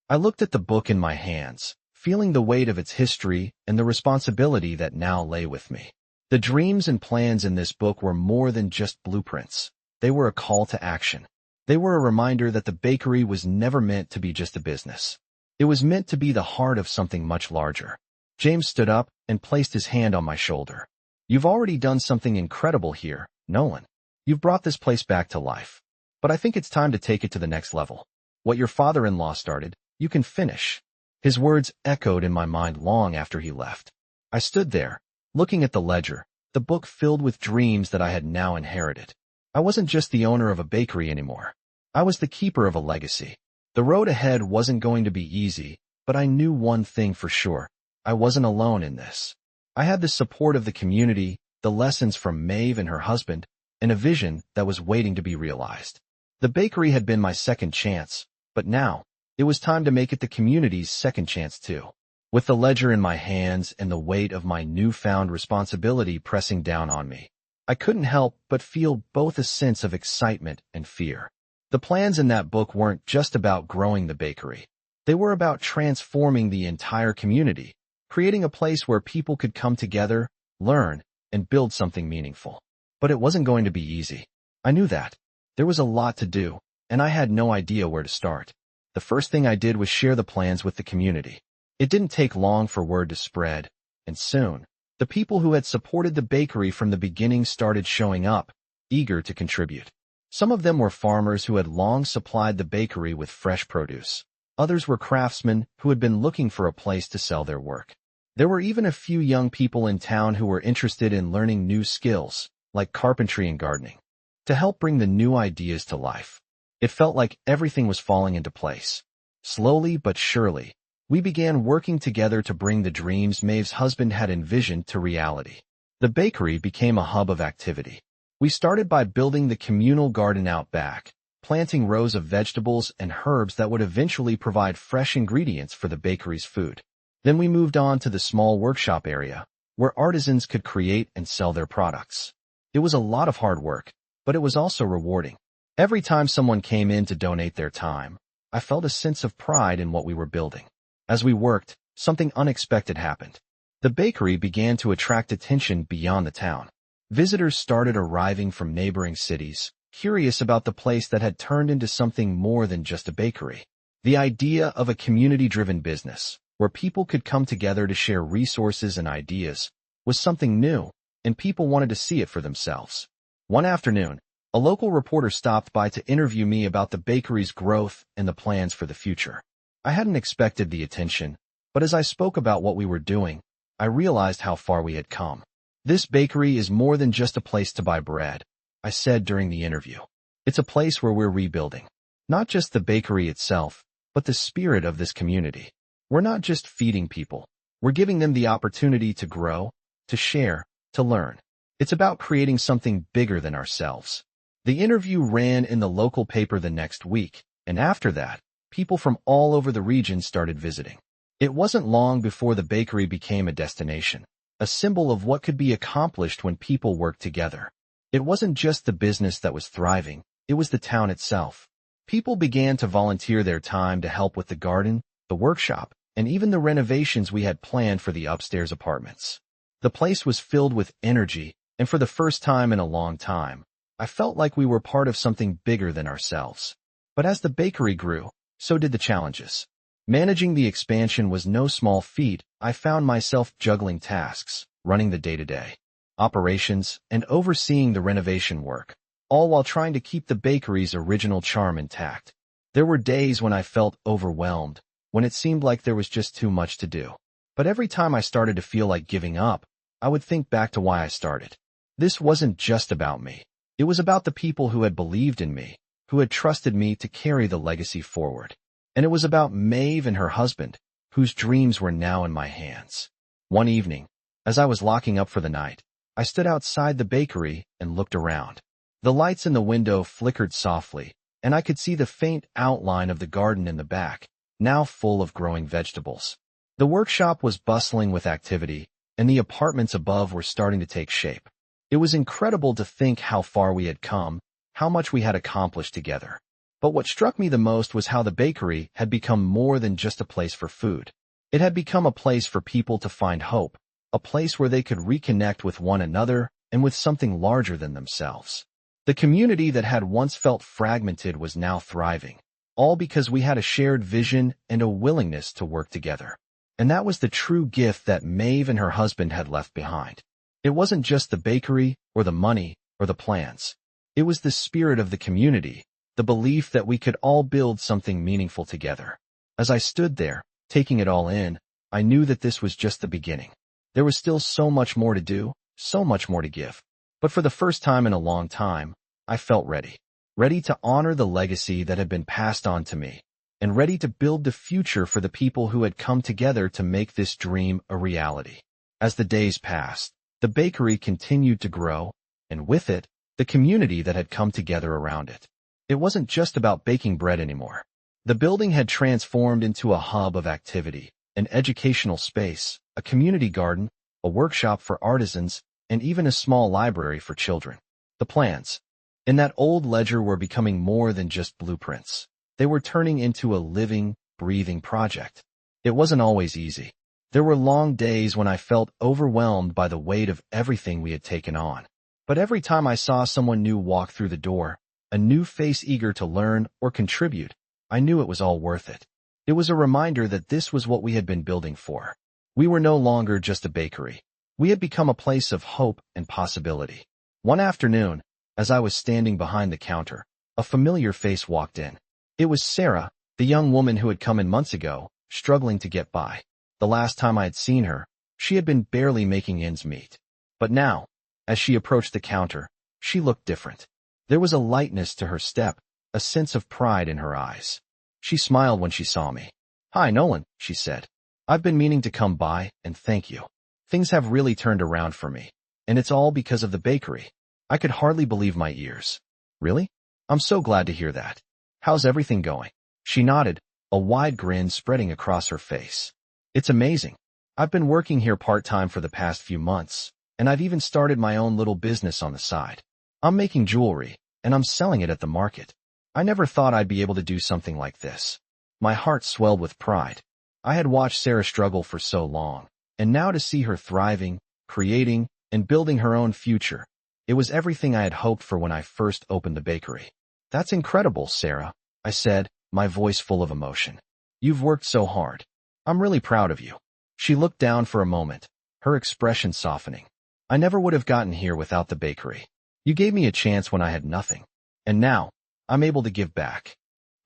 I looked at the book in my hands, feeling the weight of its history and the responsibility that now lay with me. The dreams and plans in this book were more than just blueprints. They were a call to action. They were a reminder that the bakery was never meant to be just a business. It was meant to be the heart of something much larger. James stood up and placed his hand on my shoulder. "You've already done something incredible here, Nolan. You've brought this place back to life. But I think it's time to take it to the next level. What your father-in-law started, you can finish." His words echoed in my mind long after he left. I stood there, looking at the ledger, the book filled with dreams that I had now inherited. I wasn't just the owner of a bakery anymore. I was the keeper of a legacy. The road ahead wasn't going to be easy, but I knew one thing for sure. I wasn't alone in this. I had the support of the community, the lessons from Maeve and her husband, and a vision that was waiting to be realized. The bakery had been my second chance, but now, it was time to make it the community's second chance too. With the ledger in my hands and the weight of my newfound responsibility pressing down on me, I couldn't help but feel both a sense of excitement and fear. The plans in that book weren't just about growing the bakery. They were about transforming the entire community, creating a place where people could come together, learn, and build something meaningful. But it wasn't going to be easy. I knew that. There was a lot to do, and I had no idea where to start. The first thing I did was share the plans with the community. It didn't take long for word to spread, and soon, the people who had supported the bakery from the beginning started showing up, eager to contribute. Some of them were farmers who had long supplied the bakery with fresh produce. Others were craftsmen who had been looking for a place to sell their work. There were even a few young people in town who were interested in learning new skills, like carpentry and gardening, to help bring the new ideas to life. It felt like everything was falling into place. Slowly but surely, we began working together to bring the dreams Maeve's husband had envisioned to reality. The bakery became a hub of activity. We started by building the communal garden out back, planting rows of vegetables and herbs that would eventually provide fresh ingredients for the bakery's food. Then we moved on to the small workshop area, where artisans could create and sell their products. It was a lot of hard work, but it was also rewarding. Every time someone came in to donate their time, I felt a sense of pride in what we were building. As we worked, something unexpected happened. The bakery began to attract attention beyond the town. Visitors started arriving from neighboring cities, curious about the place that had turned into something more than just a bakery. The idea of a community-driven business, where people could come together to share resources and ideas, was something new, and people wanted to see it for themselves. One afternoon, a local reporter stopped by to interview me about the bakery's growth and the plans for the future. I hadn't expected the attention, but as I spoke about what we were doing, I realized how far we had come. This bakery is more than just a place to buy bread, I said during the interview. It's a place where we're rebuilding. Not just the bakery itself, but the spirit of this community. We're not just feeding people. We're giving them the opportunity to grow, to share, to learn. It's about creating something bigger than ourselves. The interview ran in the local paper the next week, and after that, people from all over the region started visiting. It wasn't long before the bakery became a destination, a symbol of what could be accomplished when people worked together. It wasn't just the business that was thriving, it was the town itself. People began to volunteer their time to help with the garden, the workshop, and even the renovations we had planned for the upstairs apartments. The place was filled with energy, and for the first time in a long time, I felt like we were part of something bigger than ourselves. But as the bakery grew, so did the challenges. Managing the expansion was no small feat. I found myself juggling tasks, running the day-to-day operations, and overseeing the renovation work, all while trying to keep the bakery's original charm intact. There were days when I felt overwhelmed, when it seemed like there was just too much to do. But every time I started to feel like giving up, I would think back to why I started. This wasn't just about me. It was about the people who had believed in me, who had trusted me to carry the legacy forward. And it was about Maeve and her husband, whose dreams were now in my hands. One evening, as I was locking up for the night, I stood outside the bakery and looked around. The lights in the window flickered softly, and I could see the faint outline of the garden in the back, now full of growing vegetables. The workshop was bustling with activity, and the apartments above were starting to take shape. It was incredible to think how far we had come, how much we had accomplished together. But what struck me the most was how the bakery had become more than just a place for food. It had become a place for people to find hope, a place where they could reconnect with one another and with something larger than themselves. The community that had once felt fragmented was now thriving, all because we had a shared vision and a willingness to work together. And that was the true gift that Maeve and her husband had left behind. It wasn't just the bakery, or the money, or the plans. It was the spirit of the community, the belief that we could all build something meaningful together. As I stood there, taking it all in, I knew that this was just the beginning. There was still so much more to do, so much more to give. But for the first time in a long time, I felt ready. Ready to honor the legacy that had been passed on to me, and ready to build the future for the people who had come together to make this dream a reality. As the days passed, the bakery continued to grow, and with it, the community that had come together around it. It wasn't just about baking bread anymore. The building had transformed into a hub of activity, an educational space, a community garden, a workshop for artisans, and even a small library for children. The plans in that old ledger were becoming more than just blueprints. They were turning into a living, breathing project. It wasn't always easy. There were long days when I felt overwhelmed by the weight of everything we had taken on. But every time I saw someone new walk through the door, a new face eager to learn or contribute, I knew it was all worth it. It was a reminder that this was what we had been building for. We were no longer just a bakery. We had become a place of hope and possibility. One afternoon, as I was standing behind the counter, a familiar face walked in. It was Sarah, the young woman who had come in months ago, struggling to get by. The last time I had seen her, she had been barely making ends meet. But now, as she approached the counter, she looked different. There was a lightness to her step, a sense of pride in her eyes. She smiled when she saw me. "Hi, Nolan," she said. "I've been meaning to come by and thank you. Things have really turned around for me, and it's all because of the bakery." I could hardly believe my ears. "Really? I'm so glad to hear that. How's everything going?" She nodded, a wide grin spreading across her face. "It's amazing. I've been working here part-time for the past few months, and I've even started my own little business on the side. I'm making jewelry, and I'm selling it at the market. I never thought I'd be able to do something like this." My heart swelled with pride. I had watched Sarah struggle for so long, and now to see her thriving, creating, and building her own future, it was everything I had hoped for when I first opened the bakery. "That's incredible, Sarah," I said, my voice full of emotion. "You've worked so hard. I'm really proud of you." She looked down for a moment, her expression softening. "I never would have gotten here without the bakery. You gave me a chance when I had nothing. And now, I'm able to give back."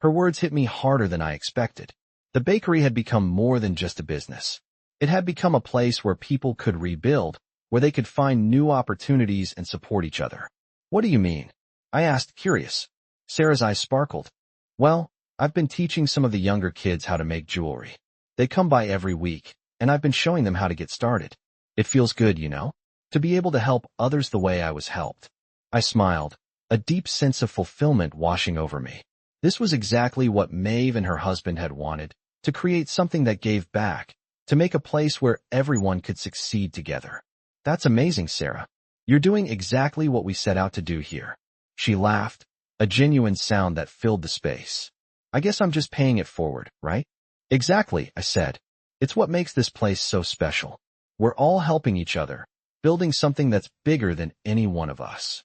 Her words hit me harder than I expected. The bakery had become more than just a business. It had become a place where people could rebuild, where they could find new opportunities and support each other. "What do you mean?" I asked, curious. Sarah's eyes sparkled. "Well, I've been teaching some of the younger kids how to make jewelry. They come by every week, and I've been showing them how to get started. It feels good, to be able to help others the way I was helped." I smiled, a deep sense of fulfillment washing over me. This was exactly what Maeve and her husband had wanted, to create something that gave back, to make a place where everyone could succeed together. "That's amazing, Sarah. You're doing exactly what we set out to do here." She laughed, a genuine sound that filled the space. "I guess I'm just paying it forward, right?" "Exactly," I said. "It's what makes this place so special. We're all helping each other, building something that's bigger than any one of us."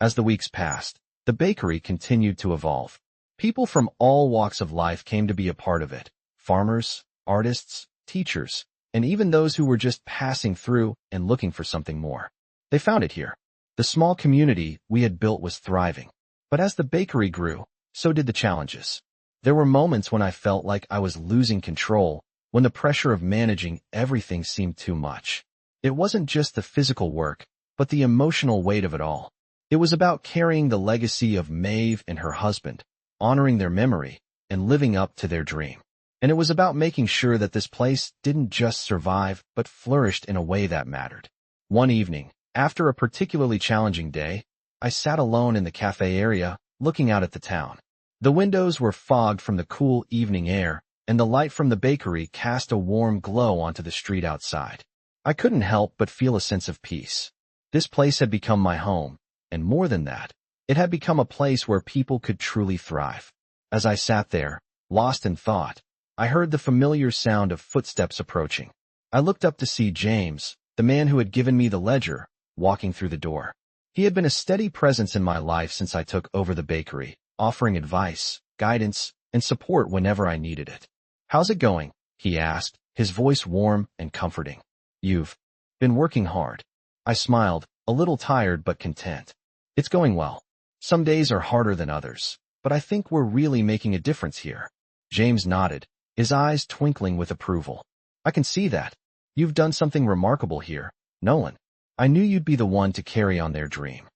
As the weeks passed, the bakery continued to evolve. People from all walks of life came to be a part of it. Farmers, artists, teachers, and even those who were just passing through and looking for something more. They found it here. The small community we had built was thriving. But as the bakery grew, so did the challenges. There were moments when I felt like I was losing control, when the pressure of managing everything seemed too much. It wasn't just the physical work, but the emotional weight of it all. It was about carrying the legacy of Maeve and her husband, honoring their memory, and living up to their dream. And it was about making sure that this place didn't just survive, but flourished in a way that mattered. One evening, after a particularly challenging day, I sat alone in the cafe area, looking out at the town. The windows were fogged from the cool evening air, and the light from the bakery cast a warm glow onto the street outside. I couldn't help but feel a sense of peace. This place had become my home, and more than that, it had become a place where people could truly thrive. As I sat there, lost in thought, I heard the familiar sound of footsteps approaching. I looked up to see James, the man who had given me the ledger, walking through the door. He had been a steady presence in my life since I took over the bakery, offering advice, guidance, and support whenever I needed it. "How's it going?" he asked, his voice warm and comforting. "You've been working hard." I smiled, a little tired but content. "It's going well. Some days are harder than others, but I think we're really making a difference here." James nodded, his eyes twinkling with approval. "I can see that. You've done something remarkable here, Nolan. I knew you'd be the one to carry on their dream."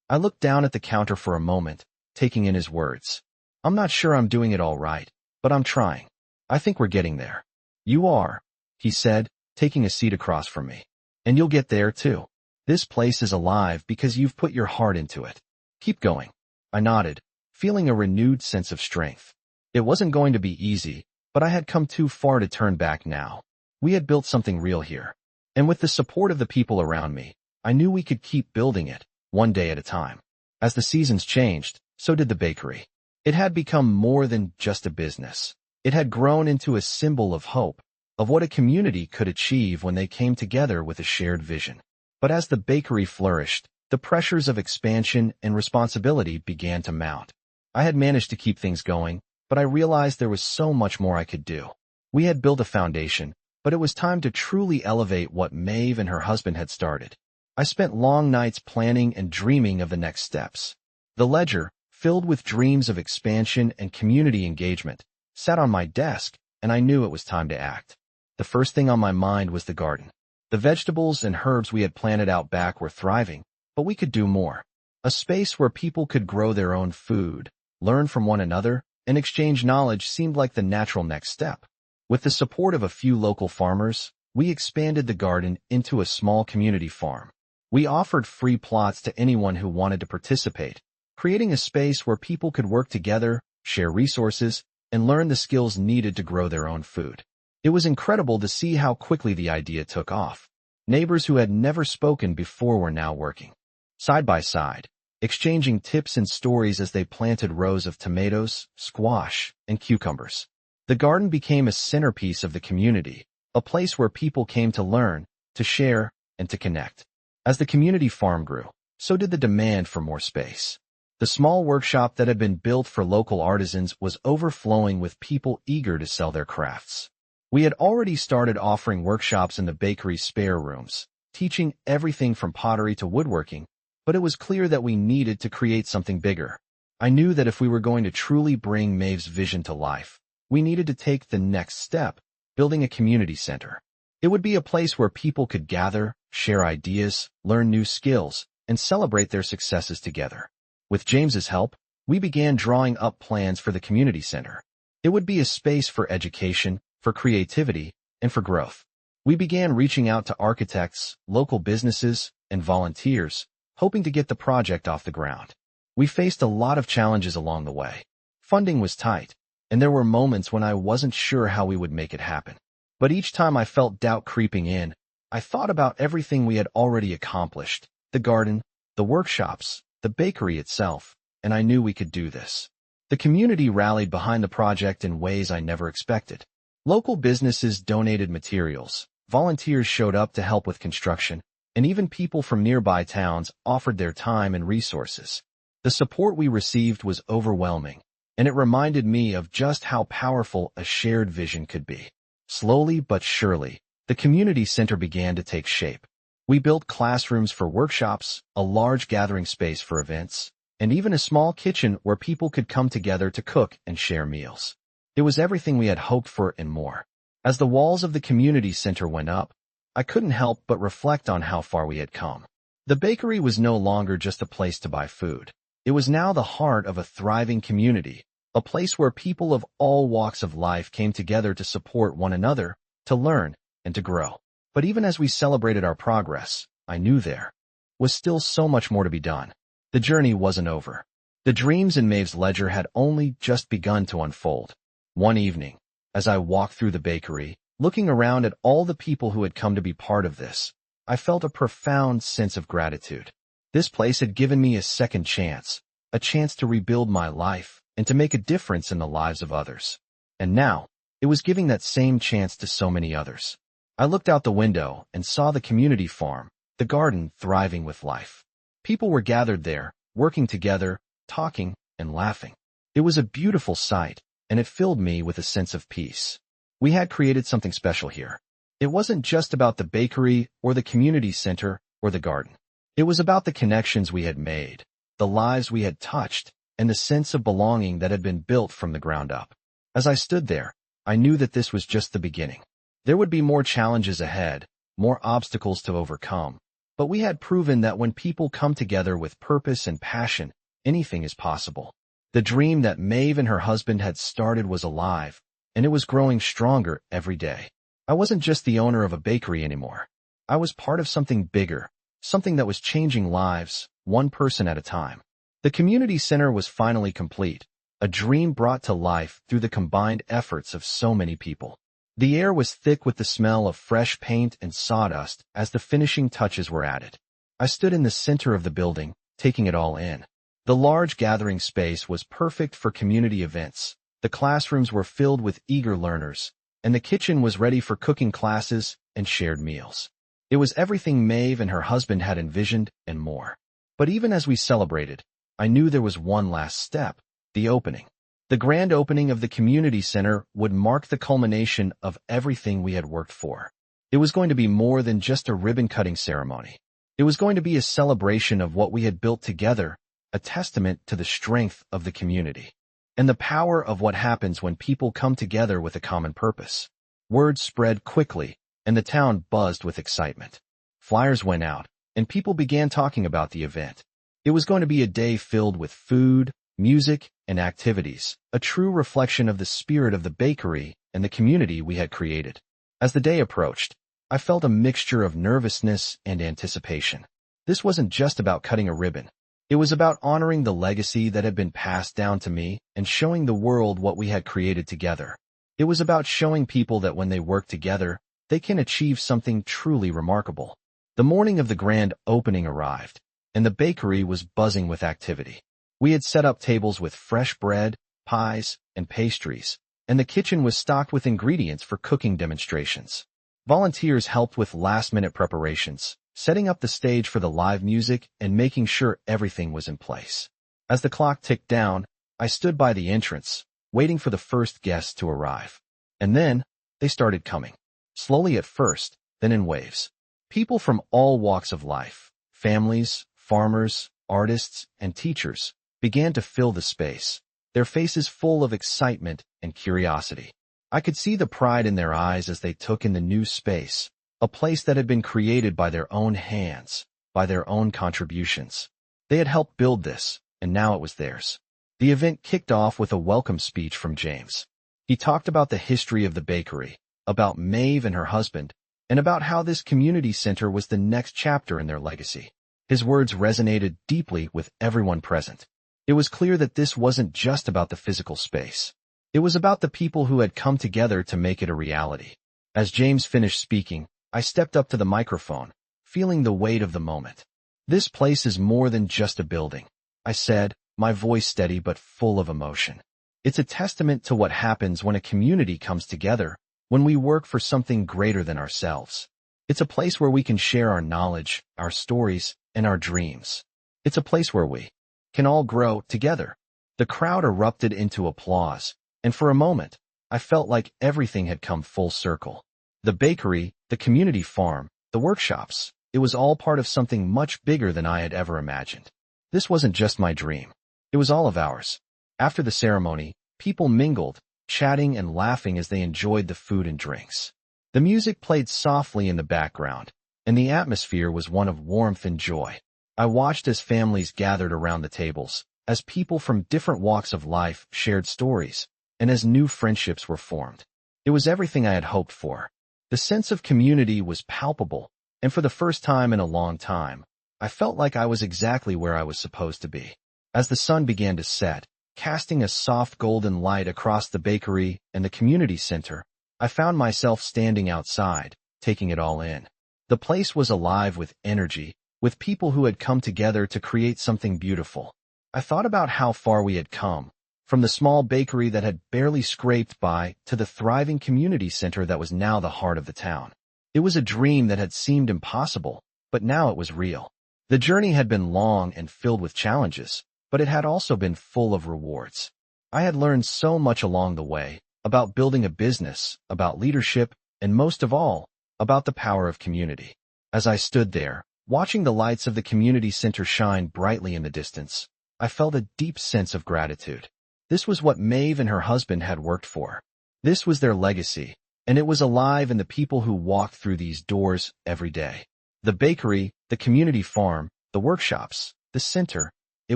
I looked down at the counter for a moment, taking in his words. "I'm not sure I'm doing it all right, but I'm trying. I think we're getting there." "You are," he said, taking a seat across from me. "And you'll get there too. This place is alive because you've put your heart into it. Keep going." I nodded, feeling a renewed sense of strength. It wasn't going to be easy, but I had come too far to turn back now. We had built something real here. And with the support of the people around me, I knew we could keep building it, one day at a time. As the seasons changed, so did the bakery. It had become more than just a business. It had grown into a symbol of hope, of what a community could achieve when they came together with a shared vision. But as the bakery flourished, the pressures of expansion and responsibility began to mount. I had managed to keep things going, but I realized there was so much more I could do. We had built a foundation, but it was time to truly elevate what Maeve and her husband had started. I spent long nights planning and dreaming of the next steps. The ledger, filled with dreams of expansion and community engagement, sat on my desk, and I knew it was time to act. The first thing on my mind was the garden. The vegetables and herbs we had planted out back were thriving, but we could do more. A space where people could grow their own food, learn from one another, and exchange knowledge seemed like the natural next step. With the support of a few local farmers, we expanded the garden into a small community farm. We offered free plots to anyone who wanted to participate, creating a space where people could work together, share resources, and learn the skills needed to grow their own food. It was incredible to see how quickly the idea took off. Neighbors who had never spoken before were now working side by side, exchanging tips and stories as they planted rows of tomatoes, squash, and cucumbers. The garden became a centerpiece of the community, a place where people came to learn, to share, and to connect. As the community farm grew, so did the demand for more space. The small workshop that had been built for local artisans was overflowing with people eager to sell their crafts. We had already started offering workshops in the bakery's spare rooms, teaching everything from pottery to woodworking, but it was clear that we needed to create something bigger. I knew that if we were going to truly bring Maeve's vision to life, we needed to take the next step, building a community center. It would be a place where people could gather, share ideas, learn new skills, and celebrate their successes together. With James's help, we began drawing up plans for the community center. It would be a space for education, for creativity, and for growth. We began reaching out to architects, local businesses, and volunteers, hoping to get the project off the ground. We faced a lot of challenges along the way. Funding was tight, and there were moments when I wasn't sure how we would make it happen. But each time I felt doubt creeping in, I thought about everything we had already accomplished, the garden, the workshops, the bakery itself, and I knew we could do this. The community rallied behind the project in ways I never expected. Local businesses donated materials, volunteers showed up to help with construction, and even people from nearby towns offered their time and resources. The support we received was overwhelming, and it reminded me of just how powerful a shared vision could be. Slowly but surely, the community center began to take shape. We built classrooms for workshops, a large gathering space for events, and even a small kitchen where people could come together to cook and share meals. It was everything we had hoped for and more. As the walls of the community center went up, I couldn't help but reflect on how far we had come. The bakery was no longer just a place to buy food. It was now the heart of a thriving community, a place where people of all walks of life came together to support one another, to learn, and to grow. But even as we celebrated our progress, I knew there was still so much more to be done. The journey wasn't over. The dreams in Maeve's ledger had only just begun to unfold. One evening, as I walked through the bakery, looking around at all the people who had come to be part of this, I felt a profound sense of gratitude. This place had given me a second chance, a chance to rebuild my life and to make a difference in the lives of others. And now, it was giving that same chance to so many others. I looked out the window and saw the community farm, the garden thriving with life. People were gathered there, working together, talking, and laughing. It was a beautiful sight, and it filled me with a sense of peace. We had created something special here. It wasn't just about the bakery or the community center or the garden. It was about the connections we had made, the lives we had touched, and the sense of belonging that had been built from the ground up. As I stood there, I knew that this was just the beginning. There would be more challenges ahead, more obstacles to overcome, but we had proven that when people come together with purpose and passion, anything is possible. The dream that Maeve and her husband had started was alive, and it was growing stronger every day. I wasn't just the owner of a bakery anymore. I was part of something bigger, something that was changing lives, one person at a time. The community center was finally complete, a dream brought to life through the combined efforts of so many people. The air was thick with the smell of fresh paint and sawdust as the finishing touches were added. I stood in the center of the building, taking it all in. The large gathering space was perfect for community events. The classrooms were filled with eager learners, and the kitchen was ready for cooking classes and shared meals. It was everything Maeve and her husband had envisioned and more. But even as we celebrated, I knew there was one last step, the opening. The grand opening of the community center would mark the culmination of everything we had worked for. It was going to be more than just a ribbon-cutting ceremony. It was going to be a celebration of what we had built together, a testament to the strength of the community and the power of what happens when people come together with a common purpose. Word spread quickly, and the town buzzed with excitement. Flyers went out, and people began talking about the event. It was going to be a day filled with food, music, and activities, a true reflection of the spirit of the bakery and the community we had created. As the day approached, I felt a mixture of nervousness and anticipation. This wasn't just about cutting a ribbon. It was about honoring the legacy that had been passed down to me and showing the world what we had created together. It was about showing people that when they work together, they can achieve something truly remarkable. The morning of the grand opening arrived, and the bakery was buzzing with activity. We had set up tables with fresh bread, pies, and pastries, and the kitchen was stocked with ingredients for cooking demonstrations. Volunteers helped with last-minute preparations, setting up the stage for the live music and making sure everything was in place. As the clock ticked down, I stood by the entrance, waiting for the first guests to arrive. And then, they started coming. Slowly at first, then in waves. People from all walks of life, families, farmers, artists, and teachers, began to fill the space, their faces full of excitement and curiosity. I could see the pride in their eyes as they took in the new space, a place that had been created by their own hands, by their own contributions. They had helped build this, and now it was theirs. The event kicked off with a welcome speech from James. He talked about the history of the bakery, about Maeve and her husband, and about how this community center was the next chapter in their legacy. His words resonated deeply with everyone present. It was clear that this wasn't just about the physical space. It was about the people who had come together to make it a reality. As James finished speaking, I stepped up to the microphone, feeling the weight of the moment. "This place is more than just a building," I said, my voice steady but full of emotion. "It's a testament to what happens when a community comes together, when we work for something greater than ourselves. It's a place where we can share our knowledge, our stories, and our dreams. It's a place where we can all grow together." The crowd erupted into applause, and for a moment, I felt like everything had come full circle. The bakery, the community farm, the workshops, it was all part of something much bigger than I had ever imagined. This wasn't just my dream. It was all of ours. After the ceremony, people mingled, chatting and laughing as they enjoyed the food and drinks. The music played softly in the background, and the atmosphere was one of warmth and joy. I watched as families gathered around the tables, as people from different walks of life shared stories, and as new friendships were formed. It was everything I had hoped for. The sense of community was palpable, and for the first time in a long time, I felt like I was exactly where I was supposed to be. As the sun began to set, casting a soft golden light across the bakery and the community center, I found myself standing outside, taking it all in. The place was alive with energy, with people who had come together to create something beautiful. I thought about how far we had come, from the small bakery that had barely scraped by to the thriving community center that was now the heart of the town. It was a dream that had seemed impossible, but now it was real. The journey had been long and filled with challenges, but it had also been full of rewards. I had learned so much along the way, about building a business, about leadership, and most of all, about the power of community. As I stood there, watching the lights of the community center shine brightly in the distance, I felt a deep sense of gratitude. This was what Maeve and her husband had worked for. This was their legacy, and it was alive in the people who walked through these doors every day. The bakery, the community farm, the workshops, the center, it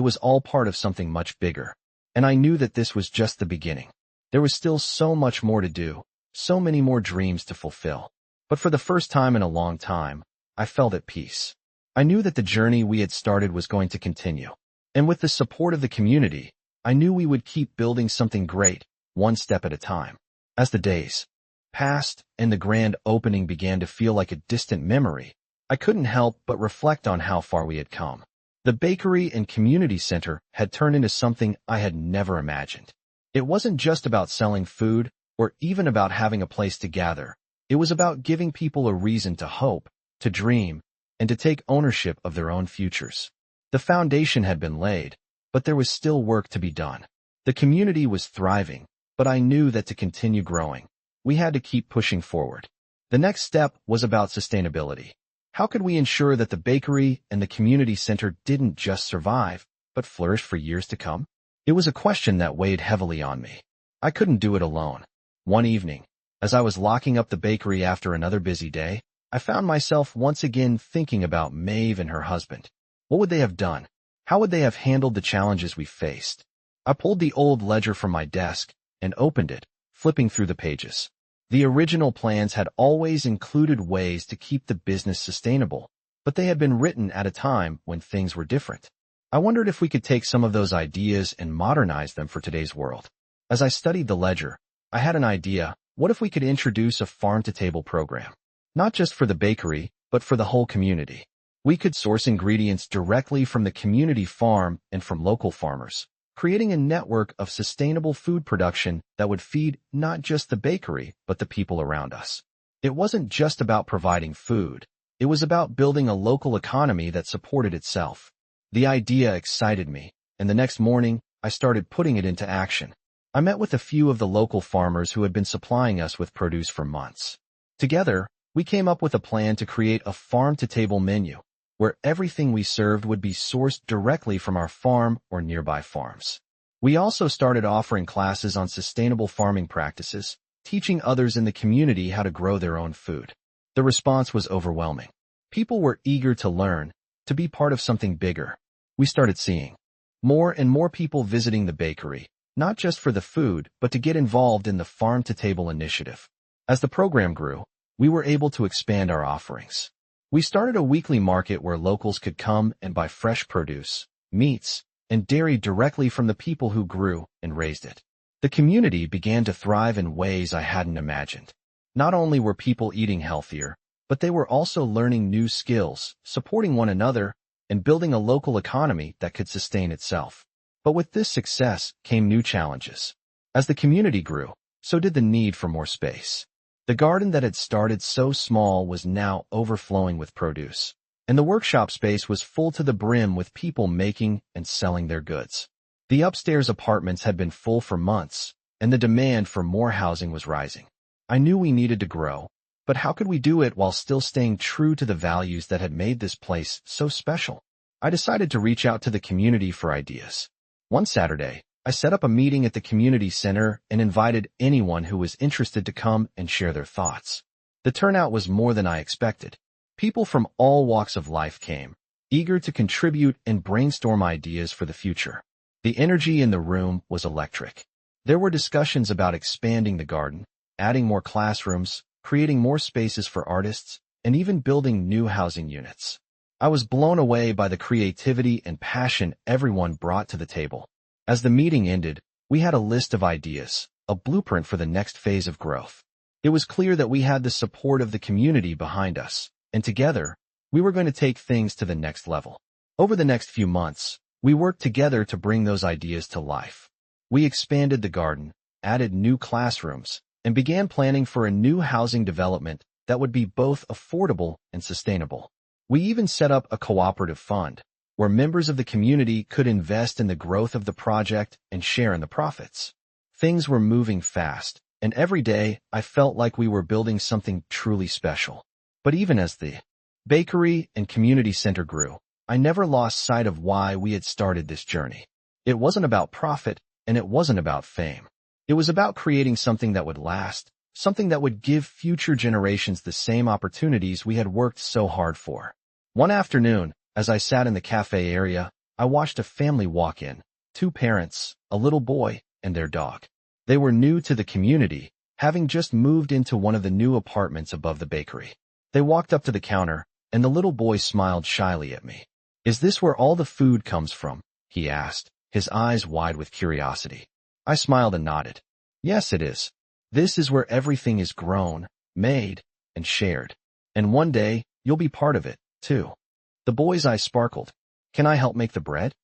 was all part of something much bigger. And I knew that this was just the beginning. There was still so much more to do, so many more dreams to fulfill. But for the first time in a long time, I felt at peace. I knew that the journey we had started was going to continue. And with the support of the community, I knew we would keep building something great, one step at a time. As the days passed and the grand opening began to feel like a distant memory, I couldn't help but reflect on how far we had come. The bakery and community center had turned into something I had never imagined. It wasn't just about selling food or even about having a place to gather. It was about giving people a reason to hope, to dream, and to take ownership of their own futures. The foundation had been laid, but there was still work to be done. The community was thriving, but I knew that to continue growing, we had to keep pushing forward. The next step was about sustainability. How could we ensure that the bakery and the community center didn't just survive, but flourish for years to come? It was a question that weighed heavily on me. I couldn't do it alone. One evening, as I was locking up the bakery after another busy day, I found myself once again thinking about Maeve and her husband. What would they have done? How would they have handled the challenges we faced? I pulled the old ledger from my desk and opened it, flipping through the pages. The original plans had always included ways to keep the business sustainable, but they had been written at a time when things were different. I wondered if we could take some of those ideas and modernize them for today's world. As I studied the ledger, I had an idea. What if we could introduce a farm-to-table program? Not just for the bakery, but for the whole community. We could source ingredients directly from the community farm and from local farmers, creating a network of sustainable food production that would feed not just the bakery, but the people around us. It wasn't just about providing food. It was about building a local economy that supported itself. The idea excited me, and the next morning, I started putting it into action. I met with a few of the local farmers who had been supplying us with produce for months. Together, we came up with a plan to create a farm-to-table menu, where everything we served would be sourced directly from our farm or nearby farms. We also started offering classes on sustainable farming practices, teaching others in the community how to grow their own food. The response was overwhelming. People were eager to learn, to be part of something bigger. We started seeing more and more people visiting the bakery, not just for the food, but to get involved in the farm-to-table initiative. As the program grew, we were able to expand our offerings. We started a weekly market where locals could come and buy fresh produce, meats, and dairy directly from the people who grew and raised it. The community began to thrive in ways I hadn't imagined. Not only were people eating healthier, but they were also learning new skills, supporting one another, and building a local economy that could sustain itself. But with this success came new challenges. As the community grew, so did the need for more space. The garden that had started so small was now overflowing with produce, and the workshop space was full to the brim with people making and selling their goods. The upstairs apartments had been full for months, and the demand for more housing was rising. I knew we needed to grow, but how could we do it while still staying true to the values that had made this place so special? I decided to reach out to the community for ideas. One Saturday, I set up a meeting at the community center and invited anyone who was interested to come and share their thoughts. The turnout was more than I expected. People from all walks of life came, eager to contribute and brainstorm ideas for the future. The energy in the room was electric. There were discussions about expanding the garden, adding more classrooms, creating more spaces for artists, and even building new housing units. I was blown away by the creativity and passion everyone brought to the table. As the meeting ended, we had a list of ideas, a blueprint for the next phase of growth. It was clear that we had the support of the community behind us, and together, we were going to take things to the next level. Over the next few months, we worked together to bring those ideas to life. We expanded the garden, added new classrooms, and began planning for a new housing development that would be both affordable and sustainable. We even set up a cooperative fund, where members of the community could invest in the growth of the project and share in the profits. Things were moving fast, and every day I felt like we were building something truly special. But even as the bakery and community center grew, I never lost sight of why we had started this journey. It wasn't about profit, and it wasn't about fame. It was about creating something that would last, something that would give future generations the same opportunities we had worked so hard for. One afternoon, as I sat in the cafe area, I watched a family walk in, 2 parents, a little boy, and their dog. They were new to the community, having just moved into one of the new apartments above the bakery. They walked up to the counter, and the little boy smiled shyly at me. "Is this where all the food comes from?" he asked. his eyes wide with curiosity. I smiled and nodded. Yes, it is. This is where everything is grown, made, and shared. And one day, you'll be part of it, too. The boy's eyes sparkled. Can I help make the bread?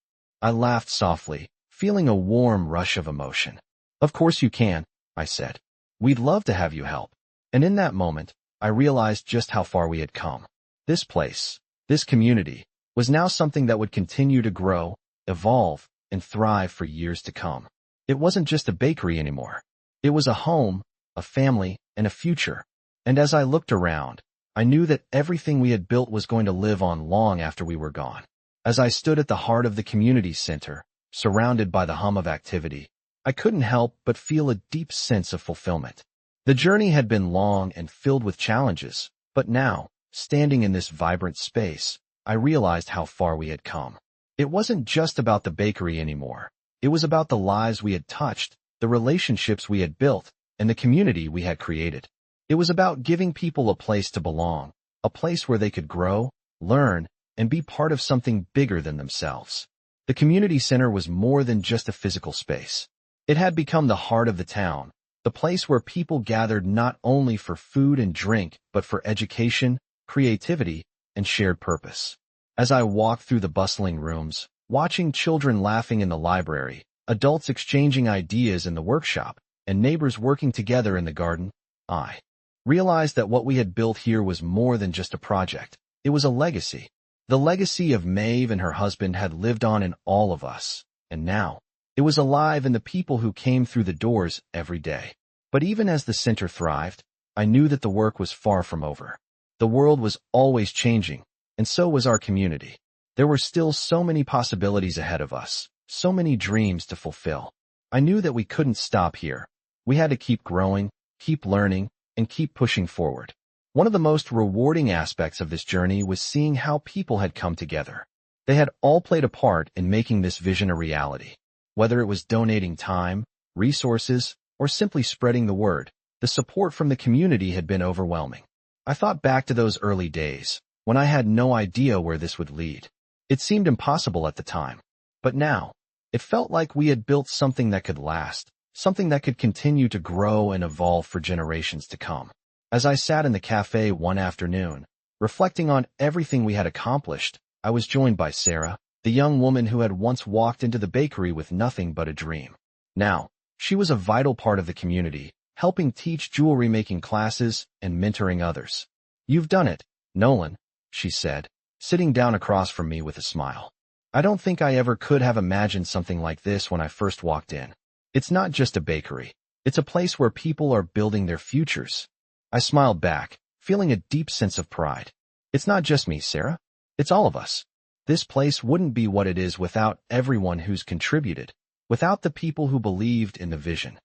I laughed softly, feeling a warm rush of emotion. Of course you can, I said. We'd love to have you help. And in that moment, I realized just how far we had come. This place, this community, was now something that would continue to grow, evolve, and thrive for years to come. It wasn't just a bakery anymore. It was a home, a family, and a future. And as I looked around, I knew that everything we had built was going to live on long after we were gone. As I stood at the heart of the community center, surrounded by the hum of activity, I couldn't help but feel a deep sense of fulfillment. The journey had been long and filled with challenges, but now, standing in this vibrant space, I realized how far we had come. It wasn't just about the bakery anymore. It was about the lives we had touched, the relationships we had built, and the community we had created. It was about giving people a place to belong, a place where they could grow, learn, and be part of something bigger than themselves. The community center was more than just a physical space. It had become the heart of the town, the place where people gathered not only for food and drink, but for education, creativity, and shared purpose. As I walked through the bustling rooms, watching children laughing in the library, adults exchanging ideas in the workshop, and neighbors working together in the garden, I realized that what we had built here was more than just a project. It was a legacy. The legacy of Maeve and her husband had lived on in all of us, and now, it was alive in the people who came through the doors every day. But even as the center thrived, I knew that the work was far from over. The world was always changing, and so was our community. There were still so many possibilities ahead of us, so many dreams to fulfill. I knew that we couldn't stop here. We had to keep growing, keep learning, and keep pushing forward. One of the most rewarding aspects of this journey was seeing how people had come together. They had all played a part in making this vision a reality. Whether it was donating time, resources, or simply spreading the word, the support from the community had been overwhelming. I thought back to those early days, when I had no idea where this would lead. It seemed impossible at the time. But now, it felt like we had built something that could last, something that could continue to grow and evolve for generations to come. As I sat in the cafe one afternoon, reflecting on everything we had accomplished, I was joined by Sarah, the young woman who had once walked into the bakery with nothing but a dream. Now, she was a vital part of the community, helping teach jewelry-making classes and mentoring others. You've done it, Nolan, she said, sitting down across from me with a smile. I don't think I ever could have imagined something like this when I first walked in. It's not just a bakery. It's a place where people are building their futures. I smiled back, feeling a deep sense of pride. It's not just me, Sarah. It's all of us. This place wouldn't be what it is without everyone who's contributed, without the people who believed in the vision.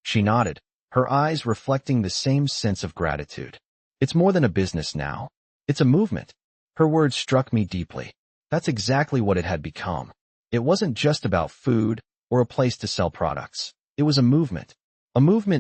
She nodded, her eyes reflecting the same sense of gratitude. It's more than a business now. It's a movement. Her words struck me deeply. That's exactly what it had become. It wasn't just about food or a place to sell products. It was a movement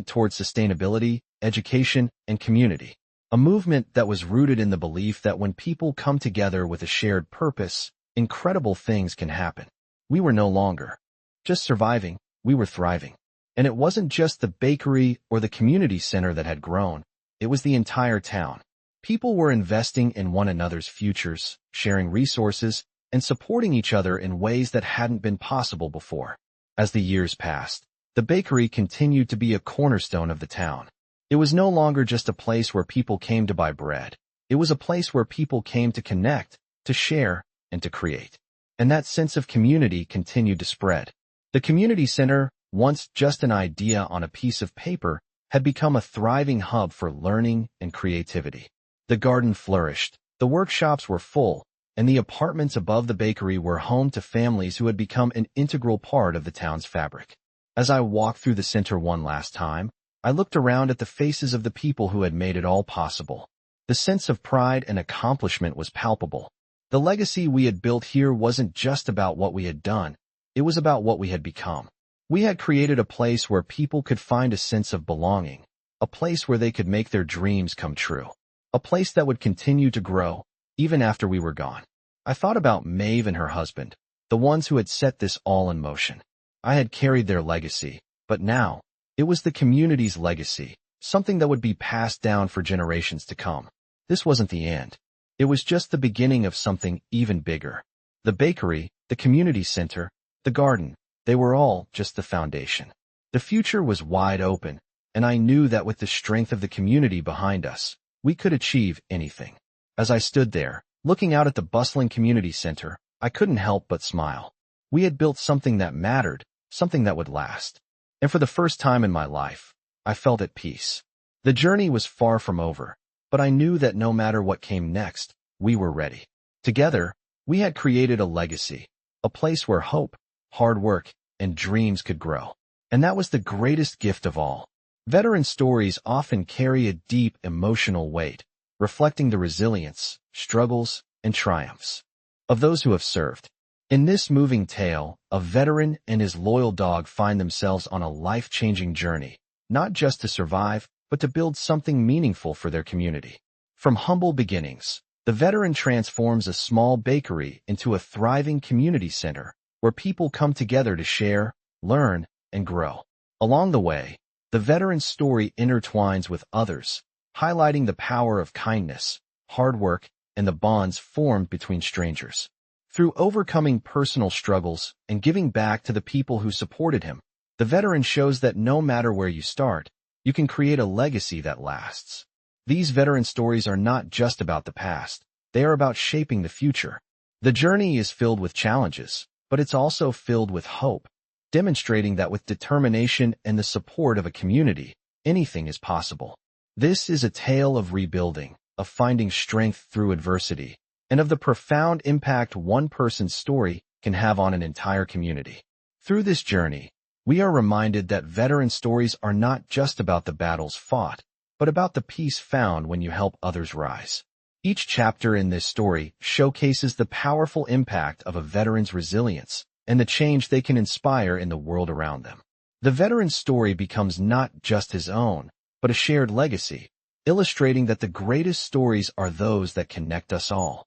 towards sustainability, education, and community. A movement that was rooted in the belief that when people come together with a shared purpose, incredible things can happen. We were no longer just surviving, we were thriving. And it wasn't just the bakery or the community center that had grown, it was the entire town. People were investing in one another's futures, sharing resources, and supporting each other in ways that hadn't been possible before. As the years passed, the bakery continued to be a cornerstone of the town. It was no longer just a place where people came to buy bread. It was a place where people came to connect, to share, and to create. And that sense of community continued to spread. The community center, once just an idea on a piece of paper, had become a thriving hub for learning and creativity. The garden flourished, the workshops were full, and the apartments above the bakery were home to families who had become an integral part of the town's fabric. As I walked through the center one last time, I looked around at the faces of the people who had made it all possible. The sense of pride and accomplishment was palpable. The legacy we had built here wasn't just about what we had done, it was about what we had become. We had created a place where people could find a sense of belonging, a place where they could make their dreams come true, a place that would continue to grow, even after we were gone. I thought about Maeve and her husband, the ones who had set this all in motion. I had carried their legacy, but now, it was the community's legacy, something that would be passed down for generations to come. This wasn't the end. It was just the beginning of something even bigger. The bakery, the community center, the garden, they were all just the foundation. The future was wide open, and I knew that with the strength of the community behind us, we could achieve anything. As I stood there, looking out at the bustling community center, I couldn't help but smile. We had built something that mattered, something that would last. And for the first time in my life, I felt at peace. The journey was far from over, but I knew that no matter what came next, we were ready. Together, we had created a legacy, a place where hope, hard work, and dreams could grow. And that was the greatest gift of all. Veteran stories often carry a deep emotional weight, reflecting the resilience, struggles, and triumphs of those who have served. In this moving tale, a veteran and his loyal dog find themselves on a life-changing journey, not just to survive, but to build something meaningful for their community. From humble beginnings, the veteran transforms a small bakery into a thriving community center where people come together to share, learn, and grow. Along the way, the veteran's story intertwines with others, highlighting the power of kindness, hard work, and the bonds formed between strangers. Through overcoming personal struggles and giving back to the people who supported him, the veteran shows that no matter where you start, you can create a legacy that lasts. These veteran stories are not just about the past, they are about shaping the future. The journey is filled with challenges, but it's also filled with hope, demonstrating that with determination and the support of a community, anything is possible. This is a tale of rebuilding, of finding strength through adversity, and of the profound impact one person's story can have on an entire community. Through this journey, we are reminded that veteran stories are not just about the battles fought, but about the peace found when you help others rise. Each chapter in this story showcases the powerful impact of a veteran's resilience and the change they can inspire in the world around them. The veteran's story becomes not just his own, but a shared legacy, illustrating that the greatest stories are those that connect us all.